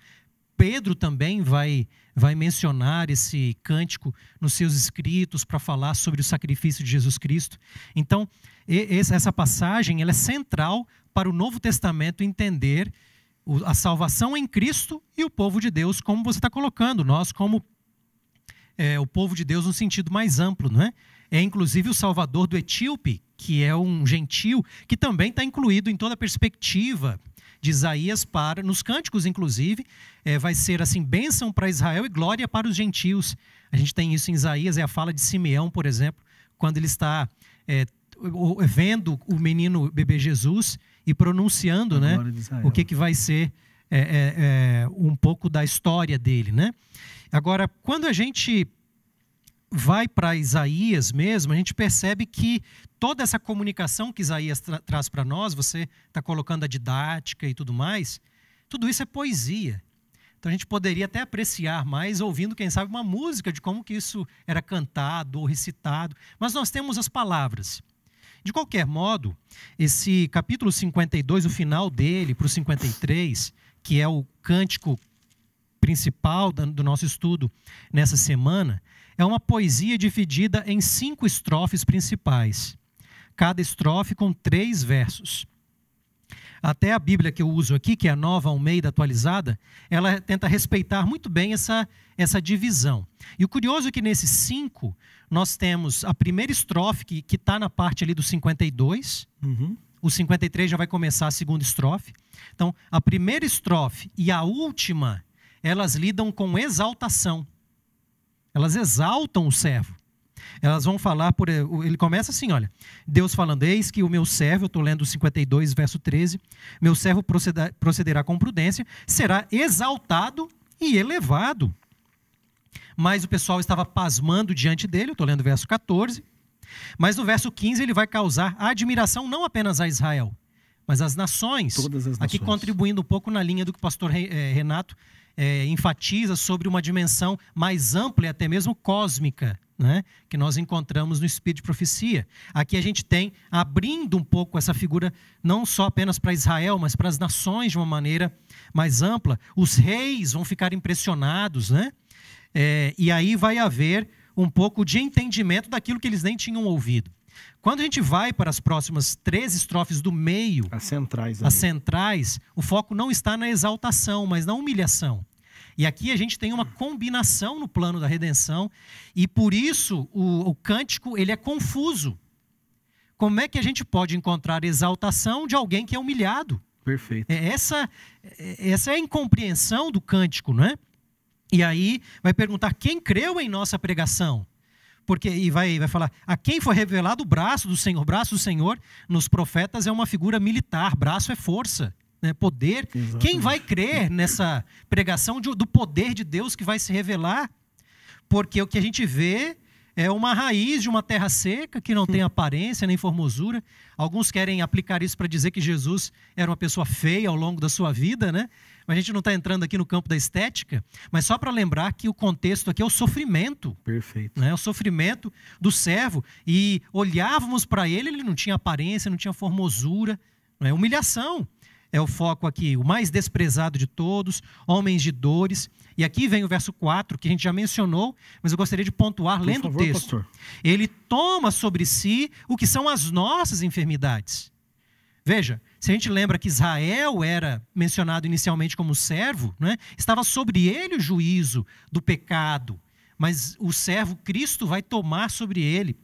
Pedro também vai mencionar esse cântico nos seus escritos para falar sobre o sacrifício de Jesus Cristo. Então, essa passagem ela é central para o Novo Testamento entender a salvação em Cristo e o povo de Deus, como você está colocando, nós como o povo de Deus no sentido mais amplo, não é? É inclusive o Salvador do etíope, que é um gentil, que também está incluído em toda a perspectiva de Isaías nos cânticos, inclusive, vai ser assim, bênção para Israel e glória para os gentios. A gente tem isso em Isaías, é a fala de Simeão, por exemplo, quando ele está vendo o menino bebê Jesus e pronunciando, né, o que vai ser um pouco da história dele, né? Agora, quando a gente vai para Isaías mesmo, a gente percebe que toda essa comunicação que Isaías traz para nós, você está colocando a didática e tudo mais, tudo isso é poesia. Então a gente poderia até apreciar mais ouvindo, quem sabe, uma música de como que isso era cantado ou recitado, mas nós temos as palavras. De qualquer modo, esse capítulo 52, o final dele, para o 53, que é o cântico principal do nosso estudo nessa semana, é uma poesia dividida em 5 estrofes principais. Cada estrofe com 3 versos. Até a Bíblia que eu uso aqui, que é a Nova Almeida atualizada, ela tenta respeitar muito bem essa divisão. E o curioso é que nesses 5, nós temos a primeira estrofe, que está na parte ali do 52. O 53 já vai começar a segunda estrofe. Então, a primeira estrofe e a última, elas lidam com exaltação. Elas exaltam o servo. Elas vão falar, ele começa assim, olha, Deus falando, eis que o meu servo, eu estou lendo 52, verso 13, meu servo procederá com prudência, será exaltado e elevado. Mas o pessoal estava pasmando diante dele, eu estou lendo o verso 14, mas no verso 15 ele vai causar admiração não apenas a Israel, mas às nações. Todas as nações. Aqui contribuindo um pouco na linha do que o pastor Renato enfatiza sobre uma dimensão mais ampla e até mesmo cósmica, né, que nós encontramos no Espírito de Profecia. Aqui a gente tem, abrindo um pouco essa figura, não só apenas para Israel, mas para as nações de uma maneira mais ampla. Os reis vão ficar impressionados, né? E aí vai haver um pouco de entendimento daquilo que eles nem tinham ouvido. Quando a gente vai para as próximas 3 estrofes do meio, as centrais, o foco não está na exaltação, mas na humilhação. E aqui a gente tem uma combinação no plano da redenção, e por isso o cântico ele é confuso. Como é que a gente pode encontrar exaltação de alguém que é humilhado? Perfeito. Essa é a incompreensão do cântico, não é? E aí vai perguntar quem creu em nossa pregação. E vai falar, a quem foi revelado o braço do Senhor? O braço do Senhor nos profetas é uma figura militar, braço é força, né? Poder. Exatamente. Quem vai crer nessa pregação do poder de Deus que vai se revelar? Porque o que a gente vê é uma raiz de uma terra seca que não tem aparência nem formosura. Alguns querem aplicar isso para dizer que Jesus era uma pessoa feia ao longo da sua vida, né? Mas a gente não está entrando aqui no campo da estética, mas só para lembrar que o contexto aqui é o sofrimento. Perfeito. Né? O sofrimento do servo. E olhávamos para ele, ele não tinha aparência, não tinha formosura. Não é? Humilhação é o foco aqui. O mais desprezado de todos, homens de dores. E aqui vem o verso 4, que a gente já mencionou, mas eu gostaria de pontuar lendo o texto. Pastor. Ele toma sobre si o que são as nossas enfermidades. Veja, se a gente lembra que Israel era mencionado inicialmente como servo, né, estava sobre ele o juízo do pecado, mas o servo Cristo vai tomar sobre ele.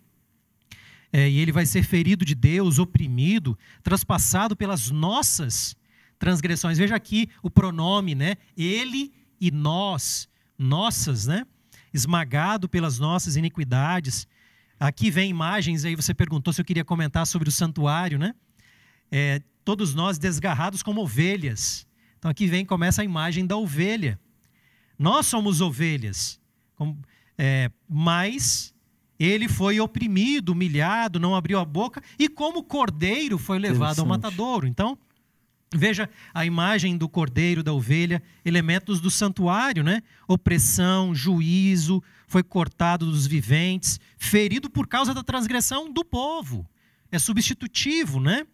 E ele vai ser ferido de Deus, oprimido, traspassado pelas nossas transgressões. Veja aqui o pronome, né? Ele e nós, nossas, né? Esmagado pelas nossas iniquidades. Aqui vem imagens, aí você perguntou se eu queria comentar sobre o santuário, né? Todos nós desgarrados como ovelhas. Então aqui começa a imagem da ovelha. Nós somos ovelhas, mas ele foi oprimido, humilhado, não abriu a boca, e como cordeiro foi levado ao matadouro. Então, veja a imagem do cordeiro, da ovelha, elementos do santuário, né? Opressão, juízo, foi cortado dos viventes, ferido por causa da transgressão do povo. É substitutivo, né?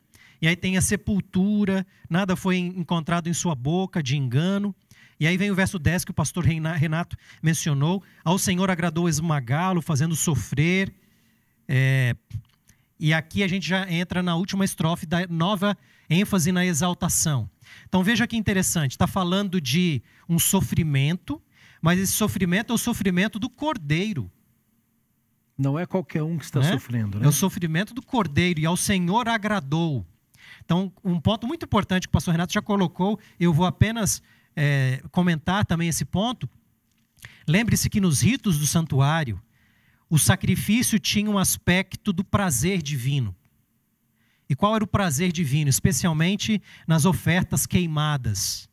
E aí tem a sepultura, nada foi encontrado em sua boca de engano. E aí vem o verso 10 que o pastor Renato mencionou. Ao Senhor agradou esmagá-lo, fazendo sofrer. E aqui a gente já entra na última estrofe da nova ênfase na exaltação. Então veja que interessante, está falando de um sofrimento, mas esse sofrimento é o sofrimento do cordeiro. Não é qualquer um que está sofrendo, né? É o sofrimento do cordeiro, e ao Senhor agradou. Então, um ponto muito importante que o pastor Renato já colocou, eu vou apenas comentar também esse ponto. Lembre-se que nos ritos do santuário, o sacrifício tinha um aspecto do prazer divino. E qual era o prazer divino? Especialmente nas ofertas queimadas,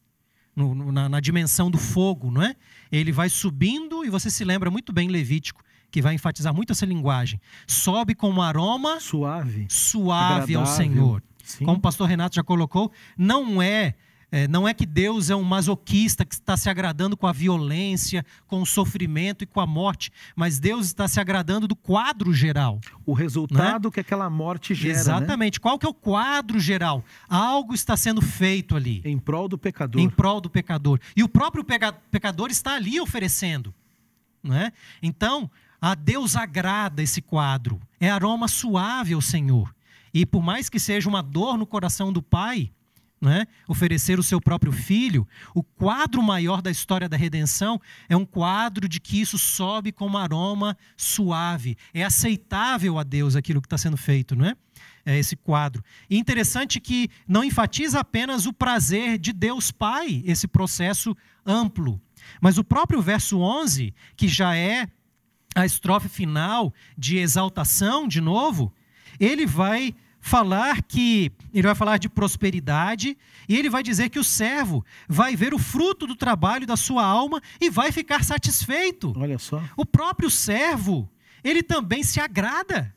na dimensão do fogo, não é? Ele vai subindo, e você se lembra muito bem Levítico, que vai enfatizar muito essa linguagem. Sobe com um aroma suave ao Senhor. Sim. Como o pastor Renato já colocou, não é que Deus é um masoquista que está se agradando com a violência, com o sofrimento e com a morte, mas Deus está se agradando do quadro geral. O resultado, né, que aquela morte gera. Exatamente. Né? Qual que é o quadro geral? Algo está sendo feito ali. Em prol do pecador. Em prol do pecador. E o próprio pecador está ali oferecendo. Né? Então, a Deus agrada esse quadro. É aroma suave ao Senhor. E por mais que seja uma dor no coração do Pai, né, oferecer o seu próprio filho, o quadro maior da história da redenção é um quadro de que isso sobe como aroma suave. É aceitável a Deus aquilo que está sendo feito, não é? É esse quadro. E interessante que não enfatiza apenas o prazer de Deus Pai, esse processo amplo. Mas o próprio verso 11, que já é a estrofe final de exaltação, de novo, ele vai falar de prosperidade, e ele vai dizer que o servo vai ver o fruto do trabalho da sua alma e vai ficar satisfeito. Olha só. O próprio servo, ele também se agrada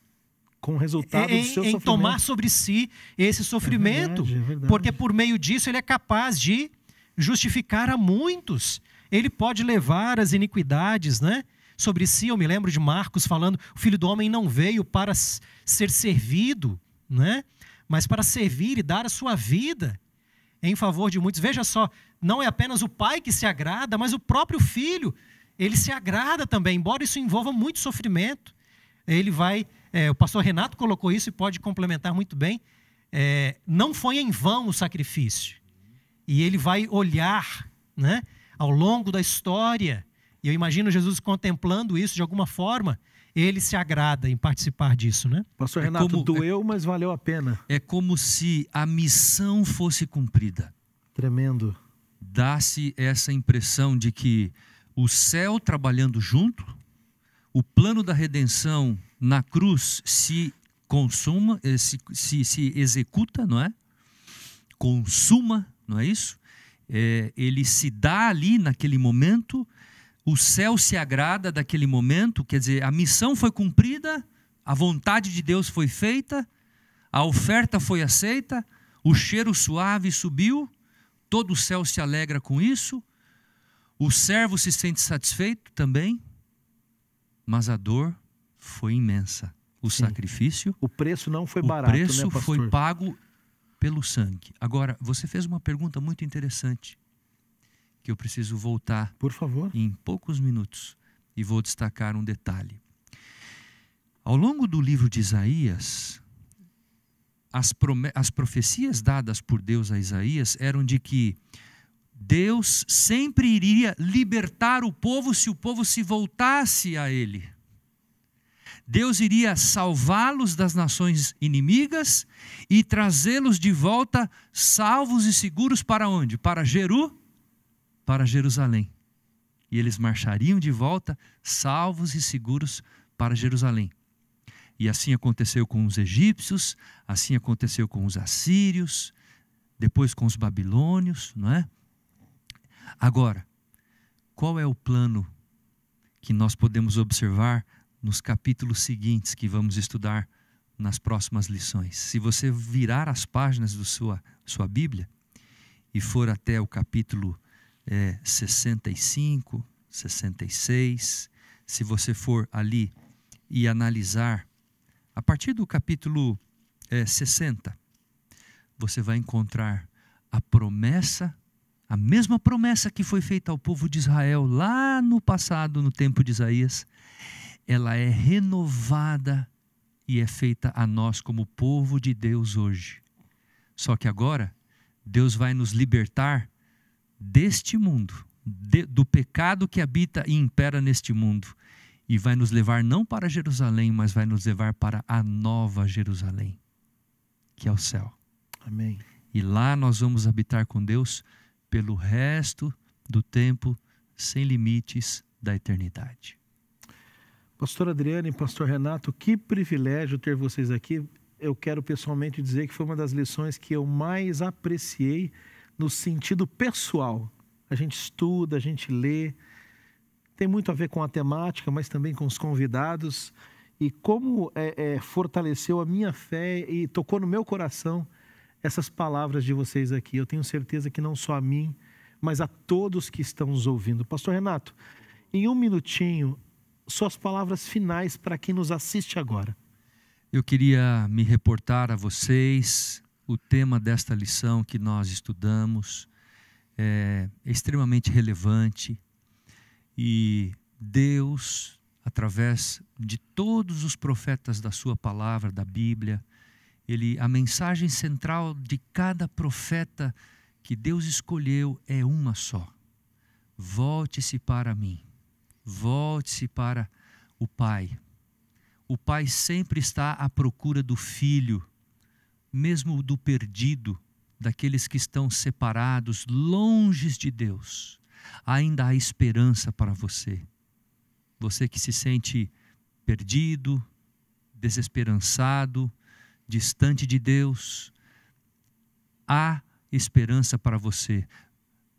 Com o resultado do seu sofrimento. em tomar sobre si esse sofrimento, É verdade. porque por meio disso ele é capaz de justificar a muitos. Ele pode levar as iniquidades, né, sobre si. Eu me lembro de Marcos falando: o Filho do Homem não veio para ser servido, né, mas para servir e dar a sua vida em favor de muitos. Veja só, não é apenas o pai que se agrada, mas o próprio filho, ele se agrada também, embora isso envolva muito sofrimento. Ele vai, o pastor Renato colocou isso e pode complementar muito bem, não foi em vão o sacrifício. E ele vai olhar, né, ao longo da história, e eu imagino Jesus contemplando isso de alguma forma, ele se agrada em participar disso, né? Pastor Renato, doeu, mas valeu a pena. É como se a missão fosse cumprida. Tremendo. Dá-se essa impressão de que o céu trabalhando junto, o plano da redenção na cruz se consuma, se executa, não é? Consuma, não é isso? Ele se dá ali naquele momento, o céu se agrada daquele momento, quer dizer, a missão foi cumprida, a vontade de Deus foi feita, a oferta foi aceita, o cheiro suave subiu, todo o céu se alegra com isso, o servo se sente satisfeito também, mas a dor foi imensa. O sacrifício, o preço não foi barato, o preço, né, pastor? foi pago pelo sangue. Agora, você fez uma pergunta muito interessante, que eu preciso voltar, por favor, em poucos minutos, e vou destacar um detalhe. Ao longo do livro de Isaías, as profecias dadas por Deus a Isaías eram de que Deus sempre iria libertar o povo se o povo se voltasse a Ele. Deus iria salvá-los das nações inimigas e trazê-los de volta salvos e seguros para onde? Para Jerusalém. E eles marchariam de volta salvos e seguros para Jerusalém. E assim aconteceu com os egípcios, assim aconteceu com os assírios, depois com os babilônios, não é? Agora, qual é o plano que nós podemos observar nos capítulos seguintes que vamos estudar nas próximas lições? Se você virar as páginas da sua Bíblia e for até o capítulo 65, 66, se você for ali e analisar, a partir do capítulo 60, você vai encontrar a promessa, a mesma promessa que foi feita ao povo de Israel lá no passado, no tempo de Isaías, ela é renovada e é feita a nós como povo de Deus hoje. Só que agora, Deus vai nos libertar deste mundo, do pecado que habita e impera neste mundo, e vai nos levar não para Jerusalém, mas vai nos levar para a nova Jerusalém, que é o céu. Amém. E lá nós vamos habitar com Deus pelo resto do tempo, sem limites da eternidade. Pastor Adriano e pastor Renato, que privilégio ter vocês aqui. Eu quero pessoalmente dizer que foi uma das lições que eu mais apreciei no sentido pessoal. A gente estuda, a gente lê, tem muito a ver com a temática, mas também com os convidados, e como fortaleceu a minha fé e tocou no meu coração essas palavras de vocês aqui. Eu tenho certeza que não só a mim, mas a todos que estão nos ouvindo. Pastor Renato, em um minutinho, suas palavras finais para quem nos assiste agora. Eu queria me reportar a vocês. O tema desta lição que nós estudamos é extremamente relevante, e Deus, através de todos os profetas da sua palavra, da Bíblia, a mensagem central de cada profeta que Deus escolheu é uma só: volte-se para mim, volte-se para o Pai. O Pai sempre está à procura do filho, mesmo do perdido, daqueles que estão separados, longe de Deus. Ainda há esperança para você. você que se sente perdido, desesperançado, distante de Deus, há esperança para você.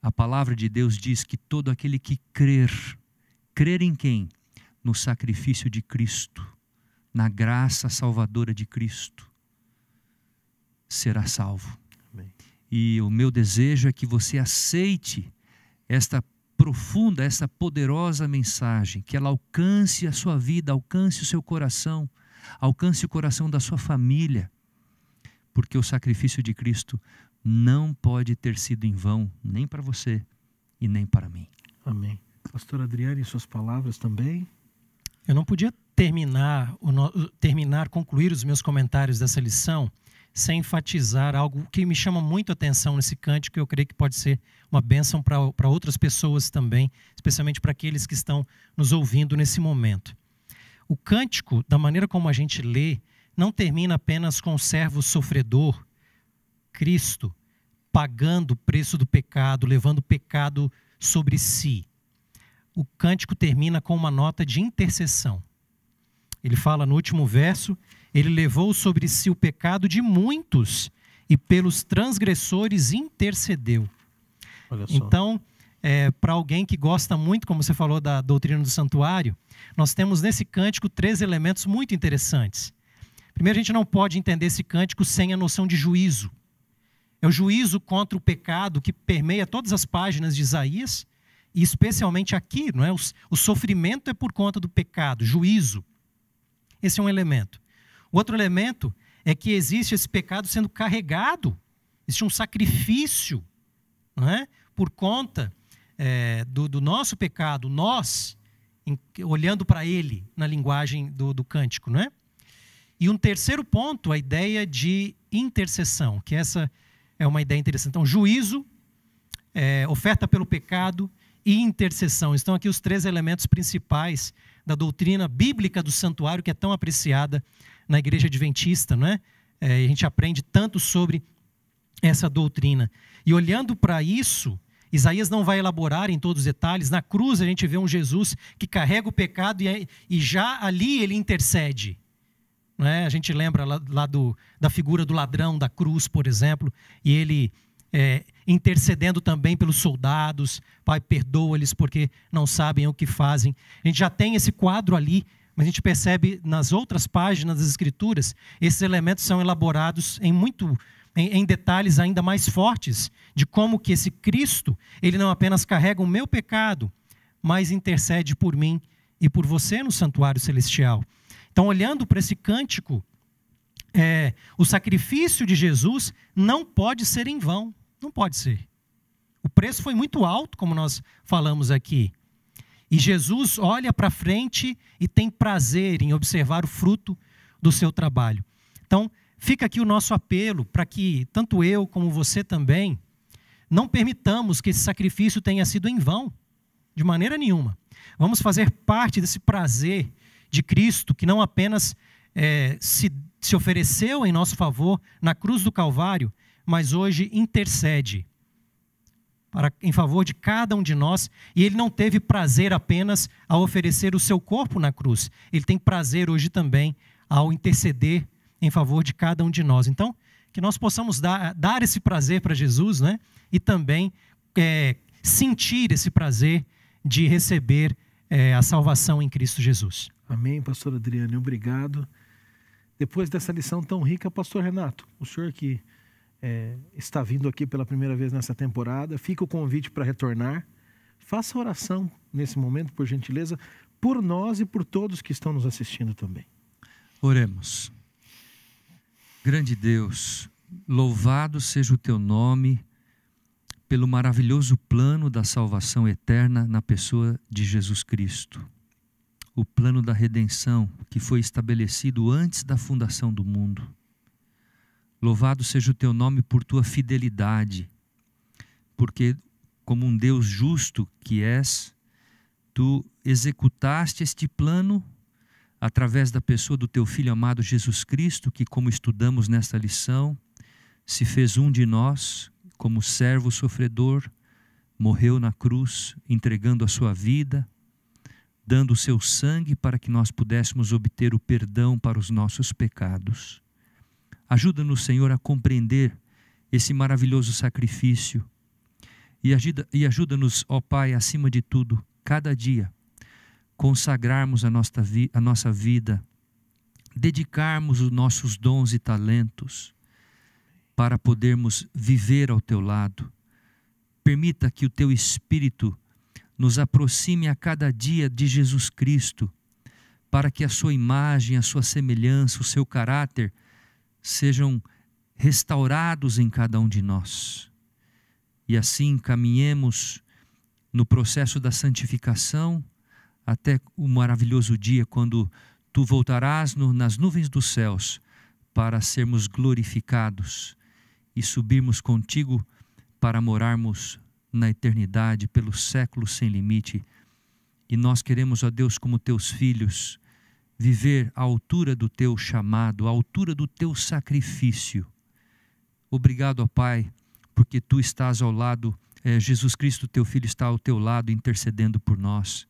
A palavra de Deus diz que todo aquele que crer em quem? No sacrifício de Cristo, na graça salvadora de Cristo, será salvo. Amém. E o meu desejo é que você aceite esta profunda, essa poderosa mensagem, que ela alcance a sua vida, alcance o seu coração, alcance o coração da sua família, porque o sacrifício de Cristo não pode ter sido em vão, nem para você e nem para mim. Amém. Pastor Adriane, suas palavras também? Eu não podia concluir os meus comentários dessa lição sem enfatizar algo que me chama muito a atenção nesse cântico, e eu creio que pode ser uma bênção para outras pessoas também, especialmente para aqueles que estão nos ouvindo nesse momento. O cântico, da maneira como a gente lê, não termina apenas com o servo sofredor, Cristo, pagando o preço do pecado, levando o pecado sobre si. O cântico termina com uma nota de intercessão. Ele fala no último verso: ele levou sobre si o pecado de muitos e pelos transgressores intercedeu. Olha só. Então, para alguém que gosta muito, como você falou, da doutrina do santuário, nós temos nesse cântico 3 elementos muito interessantes. Primeiro, a gente não pode entender esse cântico sem a noção de juízo. É o juízo contra o pecado que permeia todas as páginas de Isaías, e especialmente aqui, não é? O sofrimento é por conta do pecado, juízo. Esse é um elemento. O outro elemento é que existe esse pecado sendo carregado, existe um sacrifício, não é? Por conta do nosso pecado, nós, olhando para ele na linguagem do cântico, não é? E um terceiro ponto, a ideia de intercessão, que essa é uma ideia interessante. Então, juízo, oferta pelo pecado e intercessão. Estão aqui os 3 elementos principais da doutrina bíblica do santuário, que é tão apreciada na igreja adventista, não é? A gente aprende tanto sobre essa doutrina. E olhando para isso, Isaías não vai elaborar em todos os detalhes. Na cruz a gente vê um Jesus que carrega o pecado e já ali ele intercede. Não é? A gente lembra lá da figura do ladrão da cruz, por exemplo, e ele intercedendo também pelos soldados: Pai, perdoa-lhes porque não sabem o que fazem. A gente já tem esse quadro ali, mas a gente percebe nas outras páginas das Escrituras, esses elementos são elaborados em detalhes ainda mais fortes, de como que esse Cristo, ele não apenas carrega o meu pecado, mas intercede por mim e por você no santuário celestial. Então, olhando para esse cântico, o sacrifício de Jesus não pode ser em vão. Não pode ser. O preço foi muito alto, como nós falamos aqui. E Jesus olha para frente e tem prazer em observar o fruto do seu trabalho. Então, fica aqui o nosso apelo para que, tanto eu como você também, não permitamos que esse sacrifício tenha sido em vão, de maneira nenhuma. Vamos fazer parte desse prazer de Cristo, que não apenas se ofereceu em nosso favor na cruz do Calvário, mas hoje intercede em favor de cada um de nós, e ele não teve prazer apenas ao oferecer o seu corpo na cruz, ele tem prazer hoje também ao interceder em favor de cada um de nós. Então, que nós possamos dar esse prazer para Jesus, né? E também sentir esse prazer de receber a salvação em Cristo Jesus. Amém, pastor Adriane, obrigado. Depois dessa lição tão rica, pastor Renato, o senhor que está vindo aqui pela primeira vez nessa temporada, fica o convite para retornar. Faça oração nesse momento, por gentileza, por nós e por todos que estão nos assistindo também. Oremos. Grande Deus, louvado seja o teu nome pelo maravilhoso plano da salvação eterna na pessoa de Jesus Cristo. O plano da redenção que foi estabelecido antes da fundação do mundo. Louvado seja o teu nome por tua fidelidade, porque como um Deus justo que és, tu executaste este plano através da pessoa do teu Filho amado Jesus Cristo, que, como estudamos nesta lição, se fez um de nós, como servo sofredor, morreu na cruz, entregando a sua vida, dando o seu sangue para que nós pudéssemos obter o perdão para os nossos pecados. Ajuda-nos, Senhor, a compreender esse maravilhoso sacrifício e ajuda-nos, ó Pai, acima de tudo, cada dia, consagrarmos a nossa vida, dedicarmos os nossos dons e talentos para podermos viver ao Teu lado. Permita que o Teu Espírito nos aproxime a cada dia de Jesus Cristo, para que a sua imagem, a sua semelhança, o seu caráter sejam restaurados em cada um de nós. E assim caminhemos no processo da santificação até o maravilhoso dia quando Tu voltarás nas nuvens dos céus para sermos glorificados e subirmos contigo para morarmos na eternidade, pelos séculos sem limite. E nós queremos, ó Deus, como Teus filhos, viver à altura do Teu chamado, à altura do Teu sacrifício. Obrigado, ó Pai, porque Tu estás ao lado, Jesus Cristo, Teu Filho, está ao Teu lado, intercedendo por nós.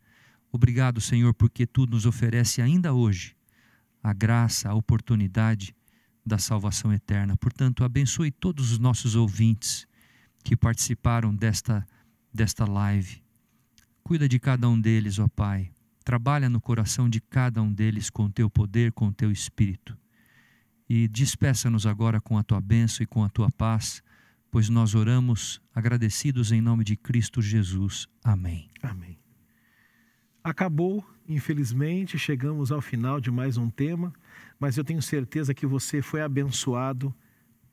Obrigado, Senhor, porque Tu nos oferece ainda hoje a graça, a oportunidade da salvação eterna. Portanto, abençoe todos os nossos ouvintes que participaram desta live. Cuida de cada um deles, ó Pai. Trabalha no coração de cada um deles com o Teu poder, com o Teu Espírito. E despeça-nos agora com a Tua bênção e com a Tua paz, pois nós oramos agradecidos em nome de Cristo Jesus. Amém. Amém. Acabou, infelizmente, chegamos ao final de mais um tema, mas eu tenho certeza que você foi abençoado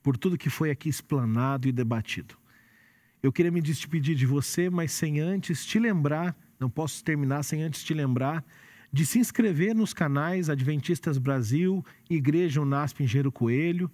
por tudo que foi aqui explanado e debatido. Eu queria me despedir de você, mas sem antes te lembrar, não posso terminar sem antes te lembrar, de se inscrever nos canais Adventistas Brasil, Igreja Unasp Engenheiro Coelho.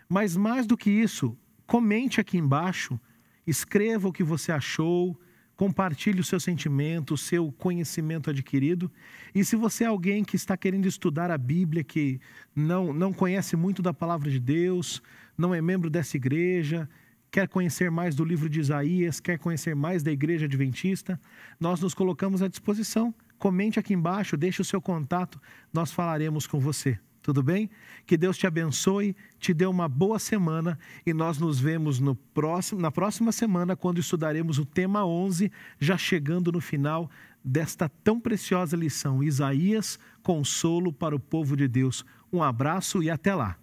Mas mais do que isso, comente aqui embaixo, escreva o que você achou, compartilhe o seu sentimento, o seu conhecimento adquirido. E se você é alguém que está querendo estudar a Bíblia, que não conhece muito da palavra de Deus, não é membro dessa igreja, quer conhecer mais do livro de Isaías, quer conhecer mais da Igreja Adventista, nós nos colocamos à disposição. Comente aqui embaixo, deixe o seu contato, nós falaremos com você. Tudo bem? Que Deus te abençoe, te dê uma boa semana e nós nos vemos na próxima semana, quando estudaremos o tema 11, já chegando no final desta tão preciosa lição, Isaías, consolo para o povo de Deus. Um abraço e até lá.